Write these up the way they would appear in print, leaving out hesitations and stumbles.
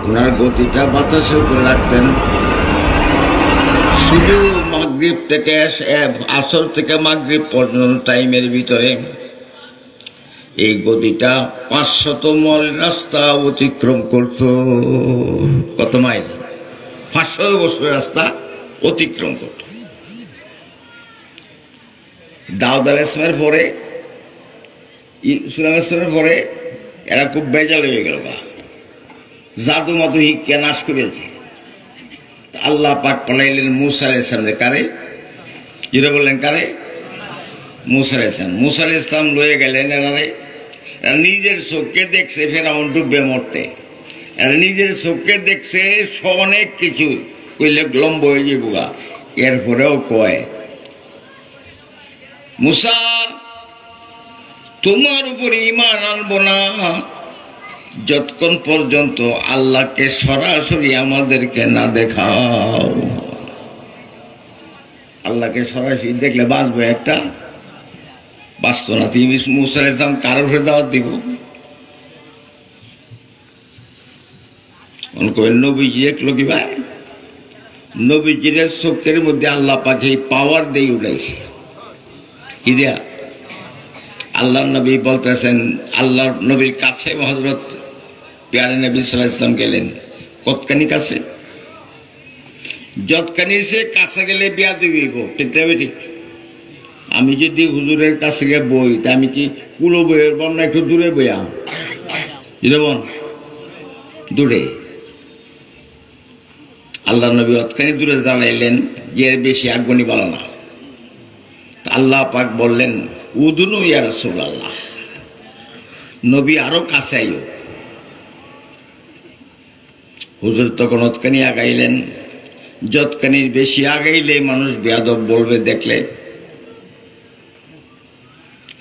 ওনার গতিটা বাতাসের উপরে রাখতেন। শুধু মাগরিব থেকে আসর থেকে মাগরিব পর্যন্ত টাইমের ভিতরে এই গতিটা 500 মাইল রাস্তা অতিক্রম করত। কত মাইল? 500 বছর রাস্তা অতিক্রম করত। দাউদ আলাইহিস সালামের পরে, সুলাইমান আলাইহিস পরে এরা খুব বেজাল হয়ে গেল, জাদু মাদু হিক্কা নাশ করেছে। আল্লাহ পাক পাঠাইলেন মূসা আলাইহিস সালাম। কারে? যেটা বললেন কারে? মূসা আলাইহিস সালাম। মূসা আলাইহিস সালাম লয়ে গেলেন এনারে। নিজের চোখে দেখছে ফেরাউন ডুববে মরতে, নিজের চোখে দেখছে অনেক কিছু কইলে লম্ব হয়ে যাবো। এরপরেও কয়, মূসা তোমার উপরে ঈমান আনবো না যতক্ষণ পর্যন্ত আল্লাহকে সরাসরি আমাদেরকে না দেখাও। আল্লাহকে সরাসরি দেখলে বাঁচবো, একটা বাঁচত না। তুমি মূসা আলাইহিস সালাম কারোর ফের দাওয়াত দিব? নবীজি দেখলো কি ভাই, নবীজির চোখের মধ্যে আল্লাহ পাকে পাওয়ার দিয়ে উঠাইছে। কি দেয়া? আল্লাহ নবী বলতেছেন, আল্লাহ নবীর কাছে হযরত প্যারে নবী সাল্লাল্লাহু আলাইহি ওয়াসাল্লাম গেলেন। কতখানি কাছে? যতখানি সে কাছে গেলে বিয়া দিবিব। ঠিক না বেটি? আমি যদি হুজুরের কাছে গিয়ে বই, তা আমি কি কুলো বইয়ের বন্যা একটু দূরে বইয়া বোন দূরে। আল্লাহ নবী অতখানি দূরে দাঁড়াইলেন যে বেশি আগুনি বলা না। আল্লাহ পাক বললেন, উদনু ইয়া রাসূলুল্লাহ, নবী আরো কাছে আইও। হুজুর তখন অতখানি আগাইলেন। যতখানির বেশি আগাইলে মানুষ বেয়াদব বলবে দেখলে।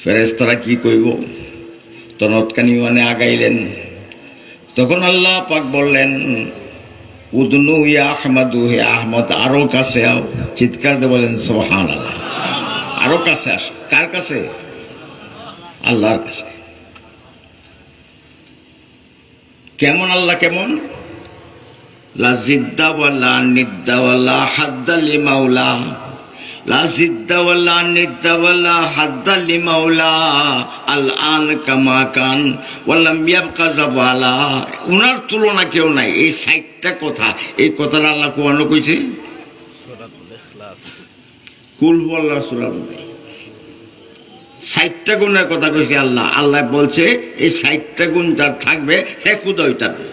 ফেরেশতারা কি কইব? তখন অতখানি মানে আগাইলেন। তখন আল্লাহ পাক বললেন, উদনু ইয়া আহমদু, হে আহমদ আরো কাছে আও। চিৎকার দিয়ে বলেন সুবহানাল্লাহ। আরো কাছে আস। কার কাছে? আল্লাহর কাছে। কেমন আল্লাহ? কেমন? লা জিদ্দা ওয়ালা নিদ্দা ওয়ালা হাদ্দা লিমাওলা, লা জিদ্দা ওয়ালা নিদ্দা ওয়ালা হাদ্দা লিমাওলা, আল আন কামা কান ওয়ালাম ইয়াবকা যাবালা। উনার তুলনা কেউ নাই। এই 60টা কথা, এই কথাটা আল্লাহ কোরআনে কইছে। সূরাতুল ইখলাস, কুল হুয়াল্লাহ সূরা 60টা গুণের কথা কইছে আল্লাহ। আল্লাহ বলছে এই 60টা গুণ যার থাকবে হে খুদা হইতারবো।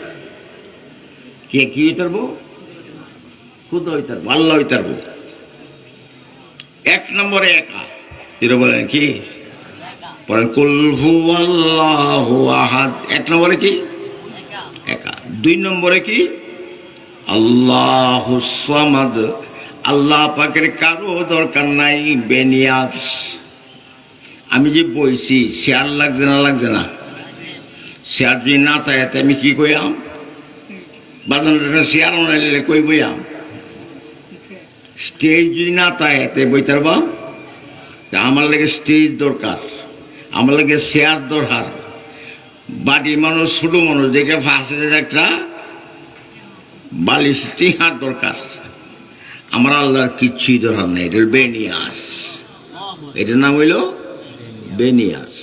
কে কি হইতারবো? খুদা হইতারবো, আল্লাহ হইতারবো। 1 নম্বরে একা। যেটা বলেন কি? পড়েন কুল হুয়াল্লাহু আহাদ। 1 নম্বরে কি? একা। 2 নম্বরে কি? আল্লাহুস সামাদ, আল্লাহ পাকের কারো দরকার নাই, বেনিয়াজ। আমি যে বইছি শেয়ার লাগছে না? লাগছে না? শেয়ার যদি না থাকে আমি কি কইয়াম? বাজানটা শেয়ার আনাইলে কই বইয়াম? স্টেজ যদি না থাকে বইতার বা আমার লাগে স্টেজ দরকার, আমার লাগে শেয়ার দরকার। বাড়ি মানুষ, ছোট মানুষ দেখে ফাঁসে একটা বালিশ টিহার দরকার। আমার আল্লাহর কিচ্ছুই দরকার নেই। এটা বেনিয়াস। এটার নাম হইল বেনিয়াস।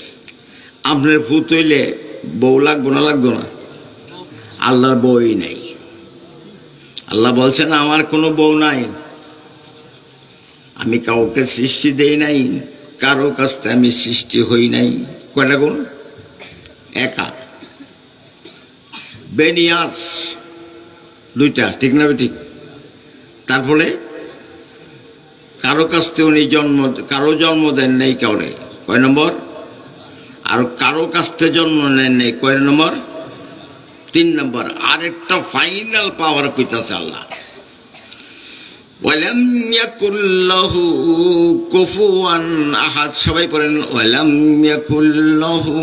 আপনার ভূত হইলে বউ লাগবো না? লাগবো না? আল্লাহর বউই নাই। আল্লাহ বলছেন আমার কোনো বউ নাই, আমি কাউকে সৃষ্টি দেই নাই, কারো কাছ থেকে আমি সৃষ্টি হই নাই। কয়টা গুণ? একা। বেনিয়াস 2টা। ঠিক না ঠিক? তারপরে কারো কাছ থেকে উনি কারো জন্ম দেন নেই কাউরে। কয় নম্বর? আর কারো কাছ থেকে জন্ম নেন নেই। কয় নম্বর? 3 নম্বর। আরেকটা ফাইনাল পাওয়ার কইতাছে আল্লাহ, ওয়ালাম ইয়াকুল লাহু কুফুয়ান আহাদ। সবাই পড়েন ওয়ালাম ইয়াকুল লাহু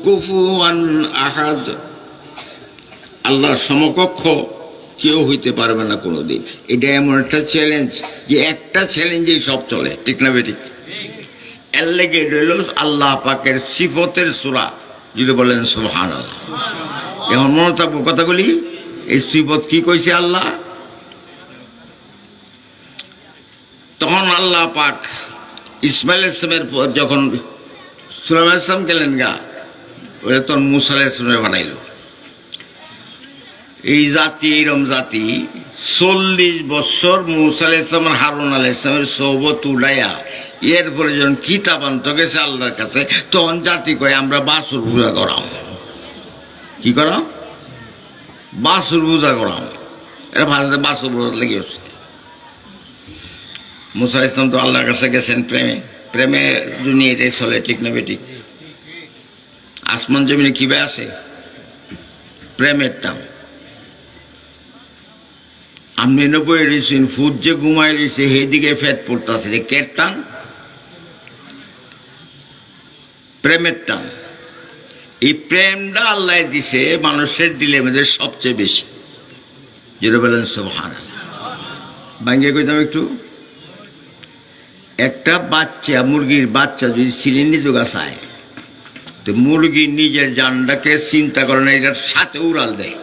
কুফুয়ান আহাদ। আল্লাহর সমকক্ষ কেউ হইতে পারবে না কোনোদিন। এটা এমন একটা চ্যালেঞ্জ যে একটা চ্যালেঞ্জেই সব চলে। ঠিক না বেঠিক? এর লেগে রইল আল্লাহ পাকের সিফতের সূরা। যদি বলেন সুবহানাল্লাহ। এখন মনে থাকবো কথাগুলি। এই সিফত কি কইছে আল্লাহ? তখন আল্লাহ পাক ইসমাইল ইসলামের যখন সুলাইমান ইসলাম গেলেন গা, ওরা তখন মুসা আলাইহিস সালামের বানাইল। এই জাতি এইরম জাতি 40 বছর মুসা আলাইহিস সালাম আর হারুন আলাইহিস সালামের সোহবত উড়াইয়া এরপরে যখন কিতাব আনতে গেছে আল্লাহর কাছে, তখন জাতি কয় আমরা বাছুর পূজা করাম। কি করাম? বাছুর পূজা করাম। এরা ভাষাতে বাছুর পূজা লেগে হচ্ছে। মুসা আলাইহিস সালাম তো আল্লাহর কাছে গেছেন প্রেমে, প্রেমে দুনিয়াটাই চলে, ঠিক না বেঠিক? আসমান জমিনে কিভাবে আছে? প্রেমের টান। আপনি বই রয়েছেন, ফুট যে ঘুমাই রয়েছে সেদিকে ফ্যাট পড়তেছে, যে কেট টান, প্রেমের টান। এই প্রেমটা আল্লাহ দিছে মানুষের দিলের মধ্যে সবচেয়ে বেশি। যেটা বলেন সুবহানাল্লাহ। ভাঙ্গে কইতাম একটু, একটা বাচ্চা, মুরগির বাচ্চা যদি সিলিন্ডি যোগা চায়, তো মুরগি নিজের জানটাকে চিন্তা করে না, এটার সাথে উড়াল দেয়,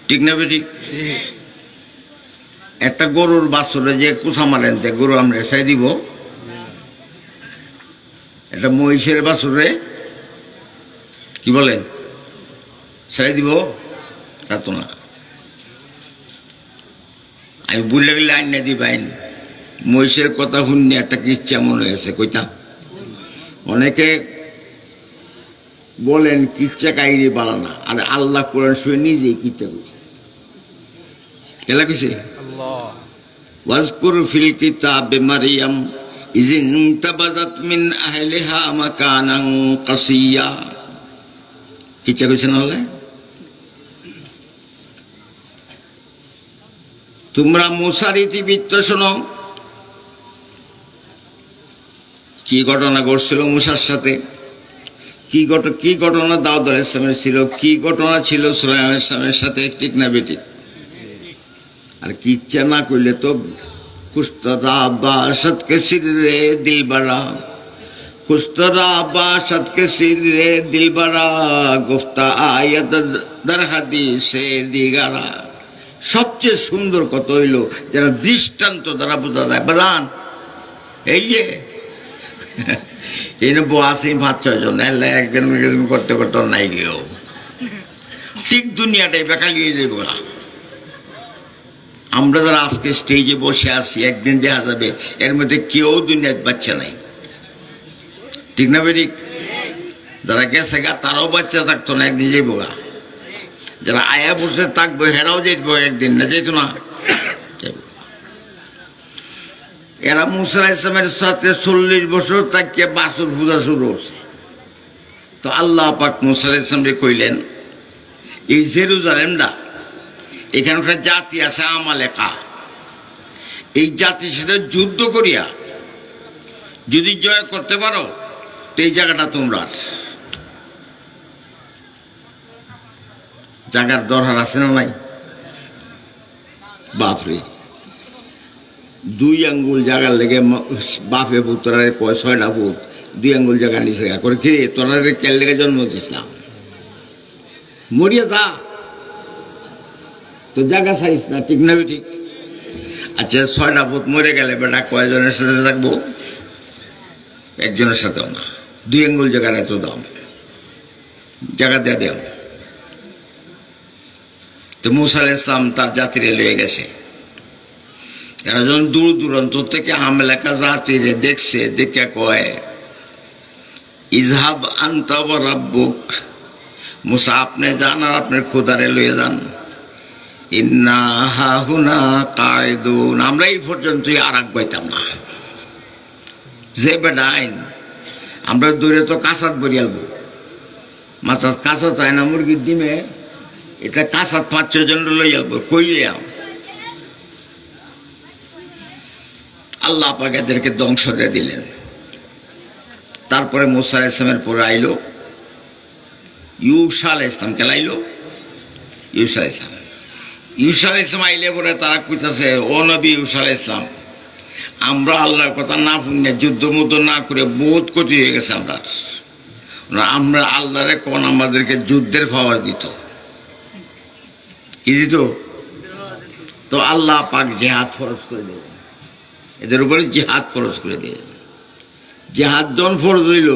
ঠিক না বেঠিক? একটা গরুর বাছুরে যে কুচা মারেন, গরু আমরা ছেড়ে দিব, একটা মহিষের বাছুরে কি বলেন ছেড়ে দিব? তা তো না। আমি বুঝলে গেলে আইন না দিব, আইন মহিষের কথা শুনি একটা কি ইচ্ছা মনে হয়েছে কইতাম। অনেকে বলেন কিচ্ছা কাহিনী বানানা, আর আল্লাহ কোরআন শুয়ে নিজেই কিচ্ছা করছে। কেলা কইছে? ওয়াজকুর ফিল কিতাবে মারইয়াম ইয ইনতাবাযাত মিন আহলিহা মাকানান কাসিয়া। কিচ্ছা কইছে না? হলে তোমরা মুসার ইতিবৃত্ত শোনো, কি ঘটনা ঘটছিল মুসার সাথে, কি ঘটনা দাউদ আলাইহিস সালামের ছিল, কি ঘটনা ছিল সুলাইমান আলাইহিস সালামের সাথে, ঠিক না বেঠিক? আর কিচ্ছা না কইলে তো খুস্তরা বাসাত কে সিরে দিলবরা, খুস্তরা বাসাত কে সিরে দিলবরা, গুফতা আয়াত দার হাদিসে দিগারা। সবচেয়ে সুন্দর কথা হইল যারা দৃষ্টান্ত দ্বারা বোঝা যায়। বাজান এই যে এই নব্বই 5-6 জন একজন করতে করতে নাই গেও, ঠিক দুনিয়াটাই বেকার গিয়ে যাবো। আমরা যারা আজকে স্টেজে বসে আছি, একদিন দেখা যাবে এর মধ্যে কেউ দুনিয়ার বাচ্চা নাই, ঠিক না বেরিক? যারা গেছে গা তারাও বাচ্চা থাকতো না, একদিন যাইবো গা। যারা আয়া বসে থাকবো হেরাও যাইব একদিন, না যাইতো না? এরা মুসা আলাইহিস সালামের সাথে 40 বছর তাকিয়ে বাছুর পূজা শুরু করছে। তো আল্লাহ পাক মুসা আলাইহিস সালামকে কইলেন, এই জেরুজালেমটা এখানকার জাতি আছে আমালেকা, এই জাতির সাথে যুদ্ধ করিয়া যদি জয় করতে পারো তো এই জায়গাটা তোমরা। জায়গার দরকার আছে না নাই? বাপরে, 2 আঙ্গুল জায়গার লেগে বাপে পুত্রারে কয় 6টা ফুট, 2 আঙ্গুল জায়গা নিচে করে কি তোরা কেল লেগে জন্ম দিচ্ছিলাম, মরিয়া যা, তো জায়গা চাইস না, ঠিক না ঠিক? আচ্ছা 6টা ফুট মরে গেলে বেটা কয়জনের সাথে থাকবো? একজনের সাথেও না। 2 আঙ্গুল জায়গার এত দাম, জায়গা দেয়া দেও। তো মুসা আলাইহিস সালাম তার জাতিরে লয়ে গেছে। এরা যখন দূর দূরান্ত থেকে আমলেকা জাতিরে দেখছে, দেখে কয় ইজহাব আনতা ওয়া রাব্বুক, মুসা আপনি যান আর আপনার খোদারে লয়ে যান, ইন্না হাহুনা কায়দুন, আমরা এই পর্যন্তই আর আগাইতাম না। যে বেটা আইন আমরা দূরে তো কাঁচাত বরিয়ালবো, মাথা কাঁচা চায় না মুরগির ডিমে, এটা কাঁচাত 5-6 জন লই যাবো, কইলে আল্লাহ পাক এদেরকে ধ্বংস দিয়ে দিলেন। তারপরে মুসা আলাইহিস সালামের পরে আইলো ইউসা আলাইহিস সালাম, কেলাইলো ইউসা আলাইহিস সালাম। ইউসা আলাইহিস সালাম আইলে পরে তারা কইতাছে, ও নবী ইউসা আলাইহিস সালাম, আমরা আল্লাহর কথা না শুনে যুদ্ধ মুদ্ধ না করে বহুত কঠিন হয়ে গেছে আমরা আল্লাহরে কোন আমাদেরকে যুদ্ধের পাওয়ার দিত। কি দিত? তো আল্লাহ পাক জিহাদ ফরজ করে দিলেন, এদের উপরে জিহাদ ফরজ করে দিলেন। জিহাদ যখন ফরজ হইল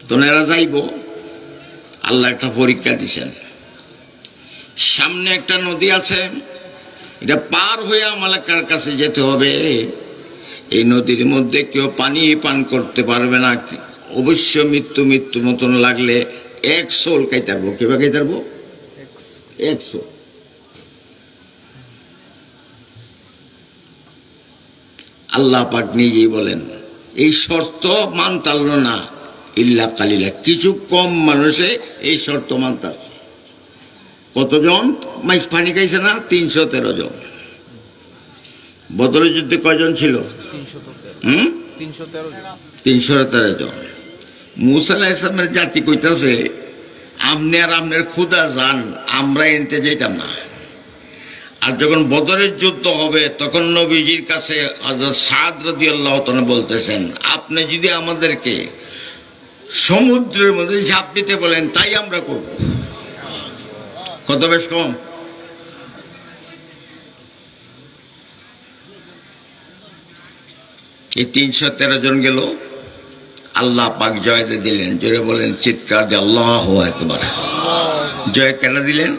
তখন এরা যাইব, আল্লাহ একটা পরীক্ষা দিছেন। সামনে একটা নদী আছে, এটা পার হয়ে আমালাকার কাছে যেতে হবে। এই নদীর মধ্যে কেউ পানি পান করতে পারবে না, অবশ্য মৃত্যু মৃত্যু মতন লাগলে 100 খাইতারবো। কেবা খাইতারবো? 100। আল্লাহ পাক নিজেই বলেন এই শর্ত মানতাল না ইল্লা কালিলা, কিছু কম মানুষে এই শর্ত মানতাল। কতজন মাইস পানি খাইছে না? 313 জন। বদরের যুদ্ধে কয়জন ছিল? 313 জন। মুসা আলাইহিস সালামের জাতি কইতাছে আপনি আর আপনার খুদা যান, আমরা এনতে যাইতাম না। আর যখন বদরের যুদ্ধ হবে তখন নবীজির কাছে হযরত সাদ রাদিয়াল্লাহু তাআলা বলতেছেন আপনি যদি আমাদেরকে সমুদ্রের মধ্যে ঝাঁপ দিতে বলেন তাই আমরা করব। কত বেশ কম? এই 313 জন গেল, আল্লাহ পাক জয় দিলেন। জোরে বলেন, চিৎকার দিয়ে আল্লাহু আকবার। জয় কেনা দিলেন?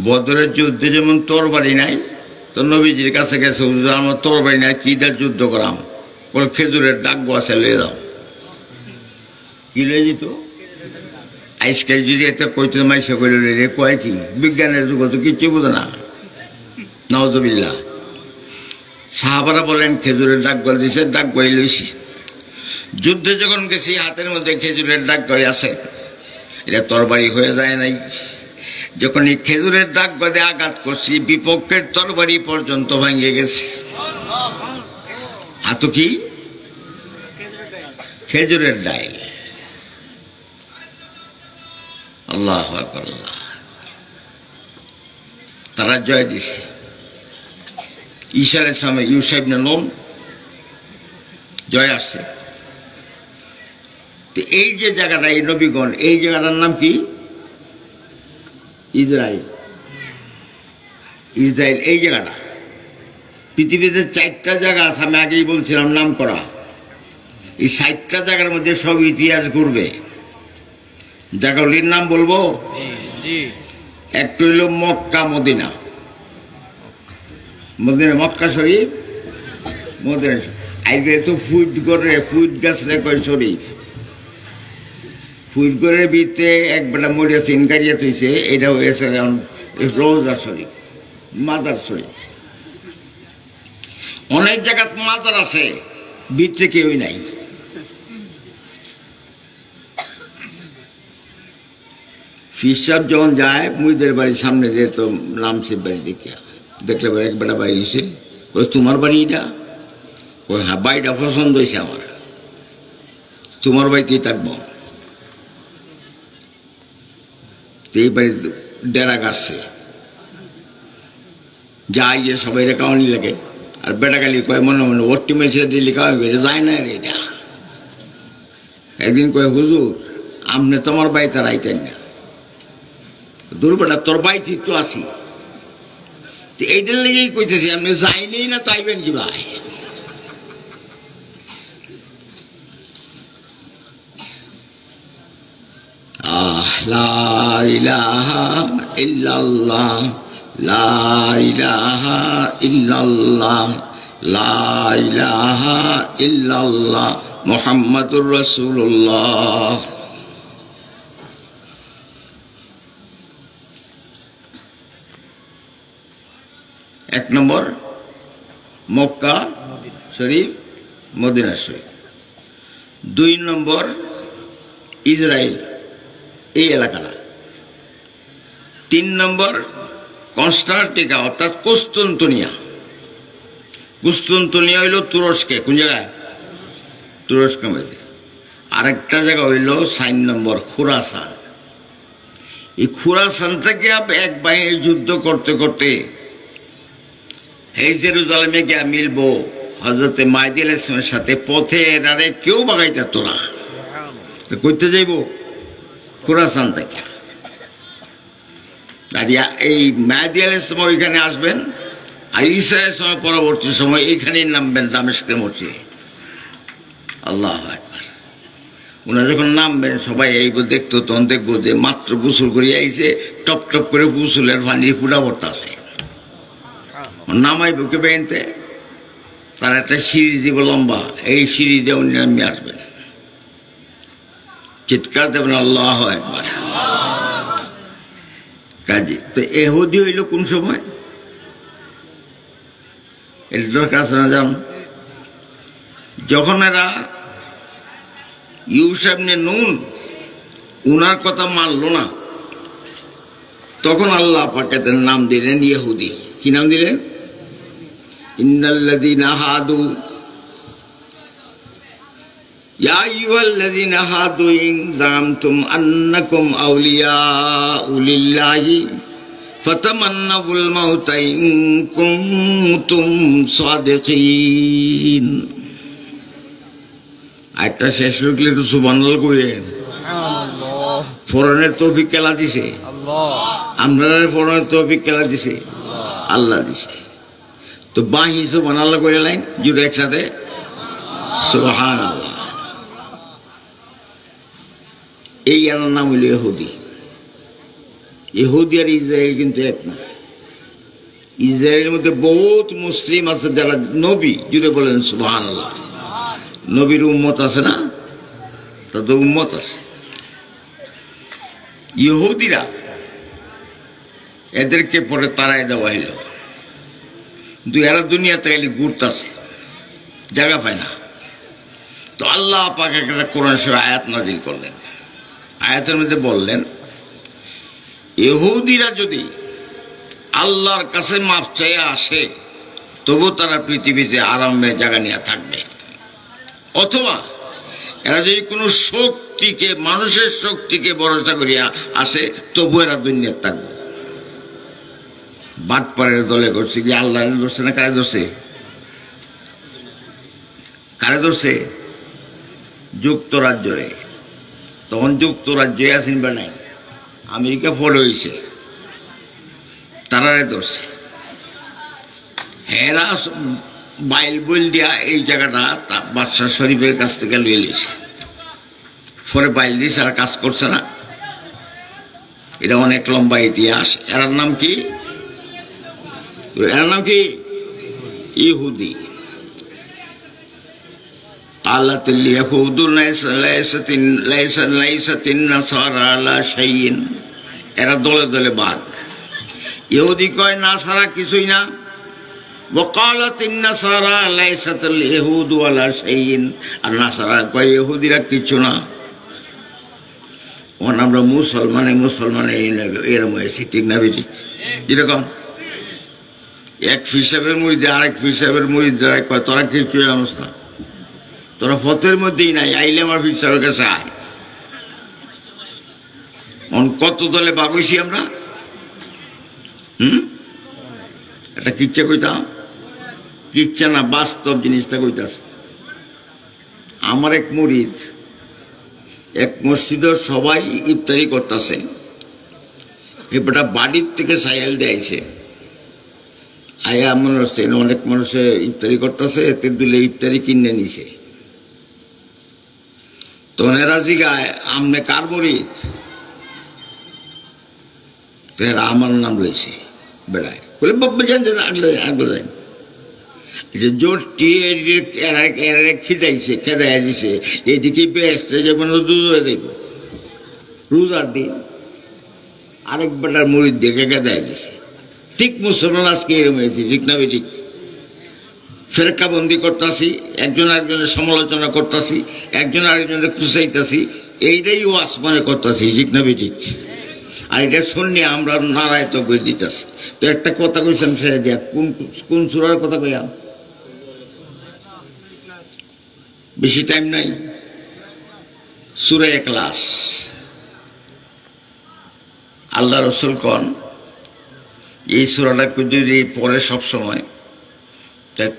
বদরের যুদ্ধে যেমন তরবারি নাই, তো নবীজির কাছে গেছে আমার তরবারি নাই, কি দিয়ে যুদ্ধ করাম? বলে খেজুরের ডাক বসে লয়ে যাও। কি লয়ে যেত? আজকাল যদি এটা কইতে মাইসে কইল রে কয় কি? বিজ্ঞানের যুগ তো কিচ্ছু বোঝে না। নাউজুবিল্লাহ। সাহাবারা বলেন খেজুরের ডাক গল দিছে, ডাক গই লইছি। যুদ্ধে যখন গেছি হাতের মধ্যে খেজুরের ডাক গই আছে, এটা তরবারি হয়ে যায় নাই। যখন এই খেজুরের ডাক গদে আঘাত করছি বিপক্ষের তরবারি পর্যন্ত ভেঙে গেছে। হাত কি? খেজুরের ডাইল। আল্লাহু আকবার। তারা জয় দিছে। ঈসা আলাইহিস সালাম ইউসা ইবনে নুন জয় আসছে। তো এই যে জায়গাটা, এই নবীগণ, এই জায়গাটার নাম কি? ইসরায়েল। ইসরায়েল এই জায়গাটা। পৃথিবীতে 4টা জায়গা আছে, আমি আগেই বলছিলাম নাম করা। এই 4টা জায়গার মধ্যে সব ইতিহাস ঘুরবে। জায়গাগুলির নাম বলবো? একটা হইল মক্কা মদিনা। মদিনা মক্কা শরীফ, মদিনা আজকে তো ফুট গাছ রে কয় শরীফ। ফুটগড়ের ভিতরে এক বেটা মরিয়া চিনকারিয়া তুইছে, এটা হয়েছে রোজা শরীফ, মাজার শরীফ। অনেক জায়গাত মাজার আছে, ভিতরে কেউই নাই। ফিরসাব যখন যায় মুইদের বাড়ির সামনে দিয়ে তো নামছে বাড়ি দেখিয়া, দেখলে পরে এক বেটা বাড়ি হয়েছে, তোমার বাড়ি এটা? ওই হ্যাঁ, বাড়িটা পছন্দ হয়েছে আমার, তোমার বাড়িতেই থাকবো। এই বাড়ি ডেরা গাছছে, যা গিয়ে সবাই কাউনি লাগে। আর বেটা গালি কয় মনে মনে ওটি মেছে দিল্লি খাওয়া যায় না রে এটা। একদিন কয় হুজুর আপনি তোমার বাড়িতে রাইতেন না, দুর্বেটা তোর বাড়িতে তো আসি। এইটার লেগেই কইতেছি আপনি যাইনি না তাইবেন কি ভাই? লা ইলাহা ইল্লাল্লাহ, লা ইলাহা ইল্লাল্লাহ, লা ইলাহা ইল্লাল্লাহ মুহাম্মাদুর রাসূলুল্লাহ। এক নম্বর মক্কা শরীফ, মদিনা শরীফ। 2 নম্বর ইসরায়েল, এই এলাকাটা। 3 নম্বর কনস্টান্টিকা অর্থাৎ কুস্তুনতুনিয়া। কুস্তুনতুনিয়া হইল তুরস্কে। কোন জায়গায়? তুরস্ক মধ্যে। আরেকটা জায়গা হইল 4 নম্বর খুরাসান। এই খুরাসান থেকে এক বাহিনী যুদ্ধ করতে করতে এই জেরুজালেমে গিয়া মিলবো হযরতে মাহদী আলাইহিস সালামের সাথে। পথে এরারে কেউ বাগাইতে তো না, করতে যাইব খুরাসান থেকে। কাজে এই মেহেদী আলাইহিস সালাম ওইখানে আসবেন, আর ঈসা আলাইহিস সালামের পরবর্তী সময় এইখানেই নামবেন দামেস্কের মসজিদে। আল্লাহু আকবার। ওনারা যখন নামবেন সবাই এই দেখতো, তখন দেখবো যে মাত্র গোসল করে আইছে, টপ টপ করে গোসলের পানির ফুটা পড়তাছে। নামাই বুকে বেনতে তার একটা সিঁড়ি দিব লম্বা, এই সিঁড়ি দিয়ে উনি নামিয়ে আসবেন, চিৎকার দেবেন আল্লাহু আকবার। কাজে তো ইহুদি হইল কোন সময়? এটা দরকার আছে না জান? যখন এরা ইউসুফ ইবনে নুন উনার কথা মানল না, তখন আল্লাহ পাক এদের নাম দিলেন ইহুদি। কি নাম দিলেন? ইন্নাল্লাযীনা হাদু ইয়া আইয়ুহাল্লাযীনা হাদু ইন যামতুম আন্নাকুম আউলিয়াউ লিল্লাহি ফাতামান্নাউল মাউতা ইন কুনতুম সাদিকিন। একটা শেষ হইলে তো সুবহানাল্লাহ কইয়ে ফরনের তৌফিক কেলা দিছে আমরা, ফরনের তৌফিক কেলা দিছে আল্লাহ দিছে। তো বাহি সুবহানাল্লাহ কইলে লাইন জুড়ে একসাথে সুবহানাল্লাহ। এই আর নাম হইল ইহুদি। ইহুদি আর ইসরায়েল কিন্তু এক না। ইসরায়েলের মধ্যে বহুত মুসলিম আছে যারা নবী, জুড়ে বলেন সুবহানাল্লাহ। নবীর উম্মত আছে না, তাদের উম্মত আছে। ইহুদিরা এদেরকে পরে তারাই দেওয়া হইল, কিন্তু এরা দুনিয়াতে গেলে ঘুরতেছে, জায়গা পায় না। তো আল্লাহ পাক একটা কোরআন শরীফ আয়াত নাযিল করলেন। আয়াতের মধ্যে বললেন, ইহুদিরা যদি আল্লাহর কাছে মাফ চাইয়ে আসে তবু তারা পৃথিবীতে আরামে জায়গা নিয়ে থাকবে, অথবা এরা যদি কোনো শক্তিকে, মানুষের শক্তিকে ভরসা করিয়া আসে তবু এরা দুনিয়ার থাকবে। বাটপাড়ের দলে করছে কি আল্লাহ ধরছে না কারে ধরছে? কারে ধরছে? যুক্তরাজ্যরে। তখন যুক্তরাজ্যে আসেন বা নাই, আমেরিকা ফলো হয়েছে, তারারে ধরছে। হেরা বাইল বইল দিয়া এই জায়গাটা বাদশাহ শরীফের কাছ থেকে লুয়ে লিয়েছে। পরে বাইল দিয়েছে, আর কাজ করছে না। এটা অনেক লম্বা ইতিহাস। এরার নাম কি? এর নাম কি? ইহুদি। আল্লাতুল ইয়াহুদু লাইসাতিন নাসারা আলা শাইইন। এরা দলে দলে ভাগ। ইহুদি কয় নাসারা কিছুই না, ওয়াকালাতিন নাসারা লাইসাতুল ইয়াহুদু আলা শাইইন। আর নাসারা কয় ইহুদিরা কিছু না। আমরা মুসলমানে এরকম হয়েছি, ঠিক না বেশি? এরকম এক হিসাবের মুড়িদে আরেক হিসাবের মুড়িদ যারা কয় তোরা কিছু জানোস না, তোরা ফতের মধ্যেই নাই, আইলে আমার হিসাবের কাছে আয়। কত দলে বাগইছি আমরা। এটা কিচ্ছা কইতাম, কিচ্ছা না, বাস্তব জিনিসটা কইতাছে। আমার এক মুরিদ এক মসজিদের সবাই ইফতারি করতেছে, এবারটা বাড়ির থেকে সাইকেল দিয়েছে, আয়া মনে হচ্ছে অনেক মানুষে ইফতারি করতেছে, এতে দুলে ইফতারি কিনে নিছে। তো এরা জিগায় আমনে কার মুরিদ? তো এরা আমার নাম লইছে বেড়ায়, বলে বাবা জান আগলে যান যে জোরটি খিদাইছে, খেদাইয়া দিছে। এদিকে বেসতে যখন দুধ হয়ে দেব রোজার দিন আরেক বেটার মুড়ির দেখে খেদাইয়া দিছে। ঠিক মুসলমান আজকে এরম হয়েছে, ঠিক না? ঠিক ফেরকাবন্দি করতেছি, একজন আরেকজনের সমালোচনা করতেছি, একজন আরেকজনের খুঁচাইতেছি, এইটাই ও আসমানে করতেছি, ঠিক না? ঠিক। আর এটা শুনলে আমরা নারায় তো করে দিতেছি। তো একটা কথা কইছিলাম, সেটা দেখ কোন সূরার কথা কইয়া, বেশি টাইম নাই। সূরা ইখলাস। আল্লাহ রাসূল কোন এই সূরাটা যদি পড়ে সবসময়,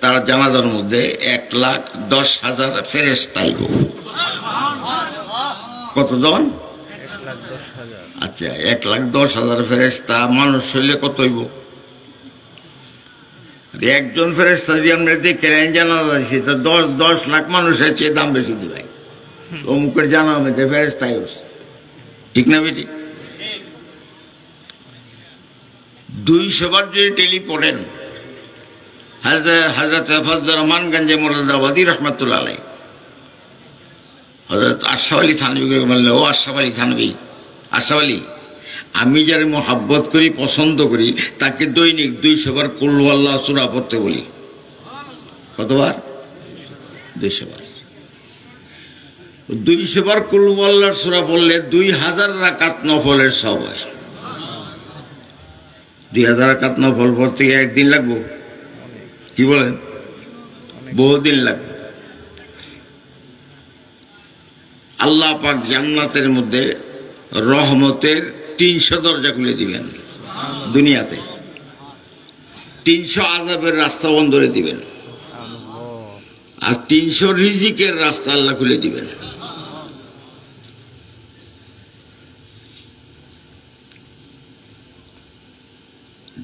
তার জানাজার মধ্যে 1,10,000 ফেরেশতা আইব। কতজন? আচ্ছা 1,10,000 ফেরেশতা মানুষ হইলে কত হইব? একজন ফেরেশতা যদি আমরা দেখে জানা যাচ্ছে তো 10 লাখ মানুষের চেয়ে দাম বেশি দিলাই অমুকের জানা মধ্যে ফেরেশতাই হচ্ছে, ঠিক না বেটি? 200 বার যদি টেলি পড়েন হযরত ফজলুর রহমান গঞ্জে মুরাদাবাদী রহমাতুল্লাহ আলাইহি হযরত আশরাফ আলী থানভীকে বললেন, ও আশরাফ আলী থানভী, আশরাফ আলী, আমি যার মোহাব্বত করি পছন্দ করি তাকে দৈনিক 200 বার কুল আল্লাহ সূরা পড়তে বলি। কতবার? 200 বার। 200 বার কুল আল্লাহর সূরা পড়লে 2000 রাকাত নফলের সওয়াব হয়। 2000 রাকাত নফল পড়তে একদিন লাগবে? কি বলেন? বহুদিন লাগবে। আল্লাহ পাক জান্নাতের মধ্যে রহমতের 300 দরজা খুলে দিবেন দুনিয়াতে, 300 আযাবের রাস্তা বন্ধ করে দিবেন, আর 300 রিজিকের রাস্তা আল্লাহ খুলে দিবেন।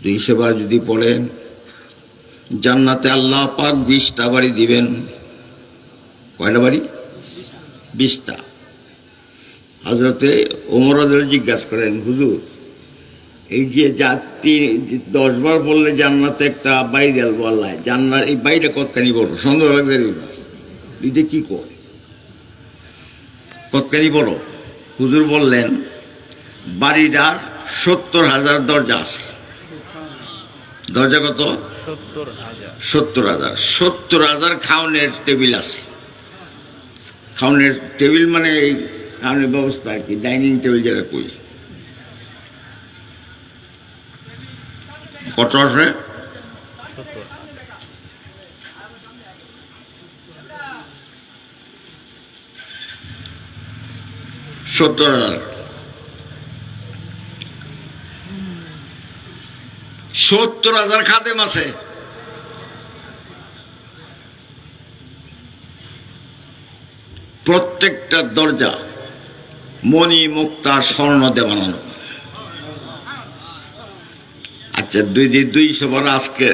দুইশো বার যদি পড়েন জান্নাতে আল্লাহ পাক 20টা বাড়ি দিবেন। কয়টা বাড়ি? 20টা। হযরতে ওমর রাদিয়াল্লাহু জিজ্ঞাসা করেন, হুজুর এই যে জাতি 10 বার বললে জান্নাতে একটা বাড়ি দেব আল্লাহ, জান্নাত এই বাড়িটা কতখানি বড়? সন্দেহ লাগবে দিতে কি করে কতখানি বড়? হুজুর বললেন বাড়িটার 70,000 দরজা আছে। দরজা কত? 70,000। 70,000 খাওনের টেবিল আছে। খাওনের টেবিল মানে এই খাওনের ব্যবস্থা আর কি, ডাইনিং টেবিল যেটা কই। কত আছে? 70,000। 70,000 খাদেম আছে। প্রত্যেকটা দরজা মণি মুক্তা স্বর্ণ দিয়ে বানানো। আচ্ছা 200 বার আজকে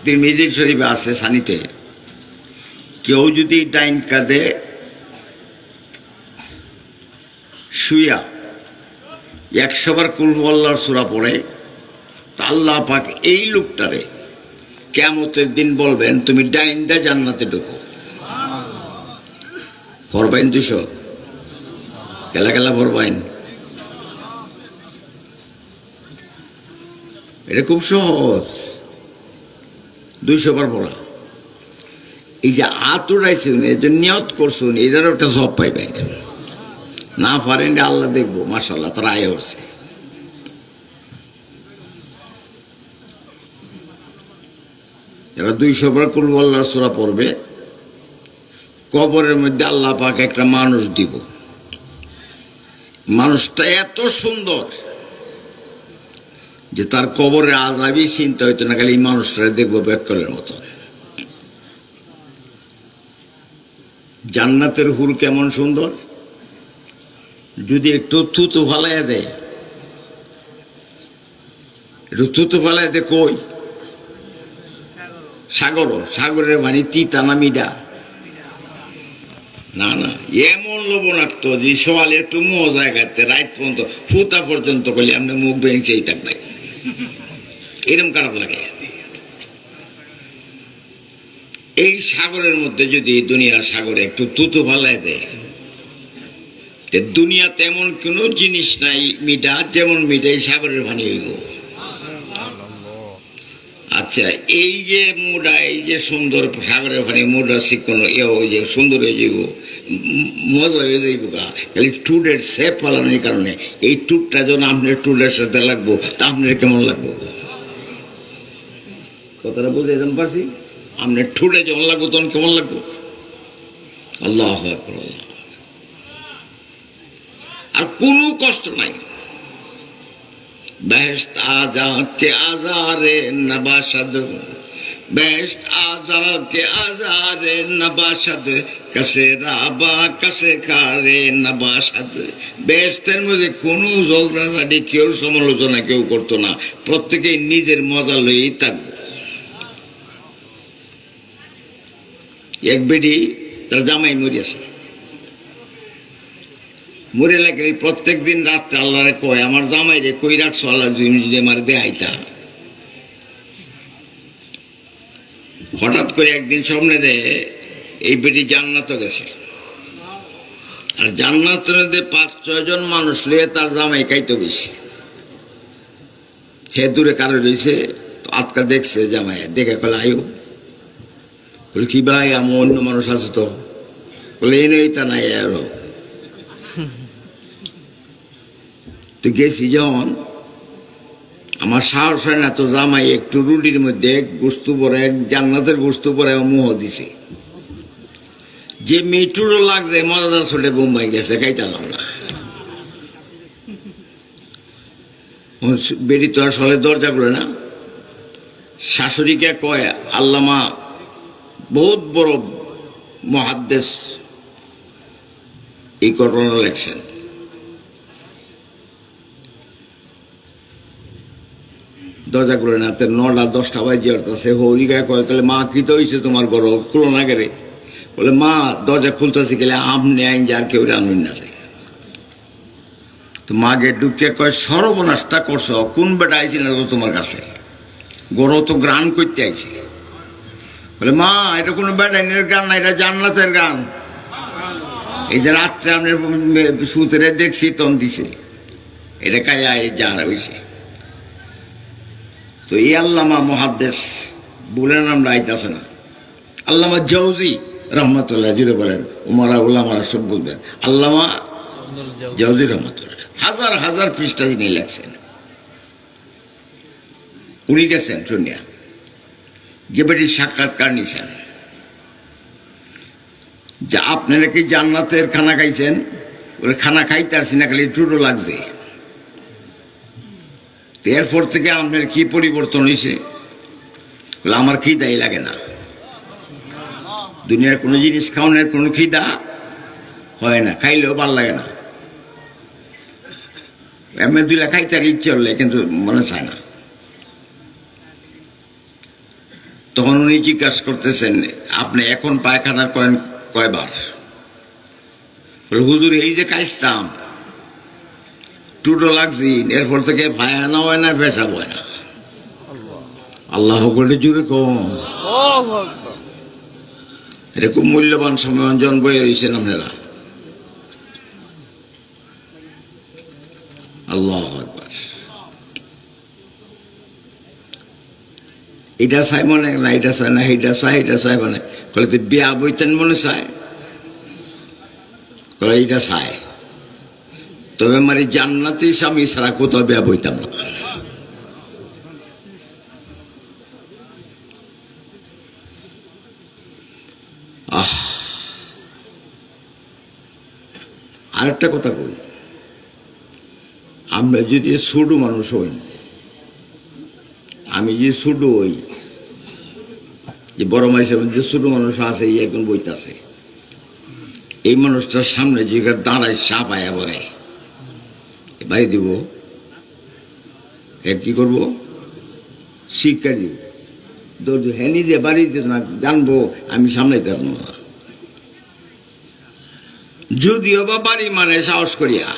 তিরমিজি শরীফে আছে সানিতে, কেউ যদি ডাইন কাঁধে শুইয়া 100 বার কুল আল্লাহর সূরা পড়ে, আল্লাহ পাক এই লোকটারে কিয়ামতের দিন বলবেন তুমি ডাইন দা জান্নাতে ঢুকো। পড়বেন 200 কেলা কেলা পড়বেন। এটা খুব সহজ, 200 বার পড়া। এই যে আতুরাইছেন, এই যে নিয়ত করছেন, এটারও একটা সব পাইবেন। না পারেন আল্লাহ দেখবো, মাশাআল্লাহ তারা আয় হচ্ছে। যারা 200 বার কুল আল্লাহর সূরা পড়বে, কবরের মধ্যে আল্লাহ পাক একটা মানুষ দিব। মানুষটা এত সুন্দর যে তার কবরের আযাবই চিন্তা হইতো না, খালি এই মানুষটা দেখবো ব্যাককলের মতো। জান্নাতের হুর কেমন সুন্দর, যদি একটু থুতু ফালাইয়া দেয়, একটু থুতু ফালাইয়া দে কই সাগরের পানি তিতা না মিঠা? না না, এমন লবণাক্ত যে সকালে একটু মজা গাইতে রাত পর্যন্ত ফুতা পর্যন্ত করলে আমরা মুখ ভেঙেই থাকবে, এরকম খারাপ লাগে। এই সাগরের মধ্যে যদি দুনিয়ার সাগরে একটু তুতু ফালাই দেয়, দুনিয়া তেমন কোন জিনিস নাই মিঠা, যেমন মিঠা এই সাগরের পানি হইব। আচ্ছা এই যে মুডা, এই যে সুন্দর সাগরের পানি মুডা শিখুন, ওই যে সুন্দর হয়ে যাইব, মজা হয়ে যাইব গা, খালি টুডের সেপ পালানোর কারণে। এই টুটটা যখন আপনার টুডের সাথে লাগবো তা আপনার কেমন লাগবো? কথাটা বুঝে যেন পারছি? আপনার ঠুটে যখন লাগবো তখন কেমন লাগবো? আল্লাহু আকবার। আর কোনো কষ্ট নাই। বেহেশত আজা কে আজারে নবাশদ बेश्त आजाद के आजारे नबाशद कसे राबा कसे खारे नबाशद बेश्तेर मধ্যে কোনো ঝগড়াঝাটি কেউ সমালোচনা কেউ করতো না প্রত্যেকেই নিজের মজা লইই থাকতো এক বেটি তার জামাই মরিয়াছে মরে লাগলে প্রত্যেক দিন রাতে আল্লাহরে কয় আমার জামাই রে কই রাখছো আল্লাহ যদি আমার দেখাইতা হঠাৎ করে একদিন সামনে দেয় এই বেটি জান্নাতে গেছে আর জান্নাতে ৫-৬ জন মানুষ লয়ে তার জামাই খাইতে গেছে সে দূরে কারো রয়েছে আটকা দেখছে জামাই দেখে কলে আয়ো বলে কি ভাই আমার অন্য মানুষ আছে তো বলে এই নই তা নাই আরো তো গেছি যখন আমার সাহস হয় না তো জামাই একটু রুটির মধ্যে গোস্ত পরে জান্নাতের গোস্ত পরে মোহ দিছে যে মিটুরও লাগছে মজাদার ছোটে বোম্বাই গেছে খাইতালাম না বেটি তো আসলে দরজা করে না শাশুড়িকে কয় আল্লামা বহুত বড় মুহাদ্দিস এই ঘটনা লেখছেন দরজা করে না 9টা-10টা বাজে আসতেছে হরি গায়ে কয় তাহলে মা কি তো হয়েছে তোমার ঘর খুলো না গেলে বলে মা দরজা খুলতেছি গেলে আপনি আইন যার কেউ রান্নুন না চাই তো মাকে ঢুকে কয় সর্বনাশটা করছো কোন বেটা আইছি না তো তোমার কাছে গরু তো গ্রান করতে আইছে বলে মা এটা কোনো বেটাইনের গান না এটা জান্নাতের গান এই যে রাত্রে আপনার সুতরে দেখছি তন দিছে এটা কায়া জানা হয়েছে তো এই আল্লামা মুহাদ্দিস বলেন আমরা আইতাছে না আল্লামা জাওজি রহমতুল্লাহ জুড়ে বলেন উমারা উলামারা সব বলবেন আল্লামা জাওজি রহমতুল্লাহ হাজার হাজার পৃষ্ঠা তিনি লেখছেন উনি গেছেন শুনিয়া যে বেটির সাক্ষাৎকার নিছেন যে আপনারা কি জান্নাতের খানা খাইছেন বলে খানা খাইতে আসছি না খালি টুটো লাগছে এরপর থেকে আপনার কি পরিবর্তন হয়েছে বলে আমার খিদাই লাগে না দুনিয়ার কোনো জিনিস খাওয়ানোর কোনো খিদা হয় না খাইলেও ভাল লাগে না এমনি দুইলা খাইতে আর ইচ্ছে হলে কিন্তু মনে চায় না তখন উনি জিজ্ঞাসা করতেছেন আপনি এখন পায়খানা করেন কয়বার হুজুর এই যে খাইতাম টুটো লাগছি এরপর থেকে পায়খানা হয় না পেশাব হয় না আল্লাহ বলে জুড়ে কম এরকম মূল্যবান সময় জন্ম বয়ে রয়েছেন আপনারা আল্লাহু আকবার এটা চাই মনে না এটা চায় না এটা চাই এটা চাই মানে কলে তো বিয়া বইতেন মনে চায় কলে এটা চায় তবে আমার জান্নাতি স্বামী ছাড়া কোথাও বিয়া বইতাম না আরেকটা কথা কই আমরা যদি ছোট মানুষ হই আমি যে ছোট হই যে বড় মানুষের মধ্যে ছোট মানুষ আছে এখন বইতাছে এই মানুষটার সামনে যে দাঁড়ায় সাপ আয়া বলে বাড়ি দিব কি করবো শিক্ষা দিব হ্যাঁ নিজে বাড়িতে না জানবো আমি সামলাইতে পারবো না যদিও বা বাড়ি মানে সাহস করিয়া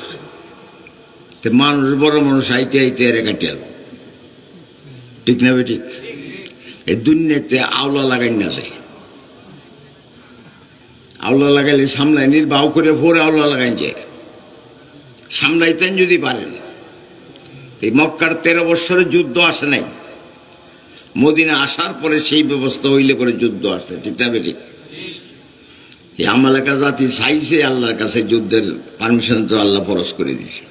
মানুষ বড় মানুষ আইতে আইতে এর কাটিয়ে ঠিক না ঠিক এই দুনিয়াতে আওলা লাগাই না যায় আওলা লাগাইলে সামলাই নির্বাহ করে ভোরে আওলা লাগাই যায় সামলাইতেন যদি পারেন এই মক্কার 13 বছরের যুদ্ধ আসে নাই মদিনা আসার পরে সেই ব্যবস্থা হইলে করে যুদ্ধ আসছে ঠিক না ঠিক এই আমালেকা জাতি চাইছে আল্লাহর কাছে যুদ্ধের পারমিশন তো আল্লাহ ফরজ করে দিয়েছে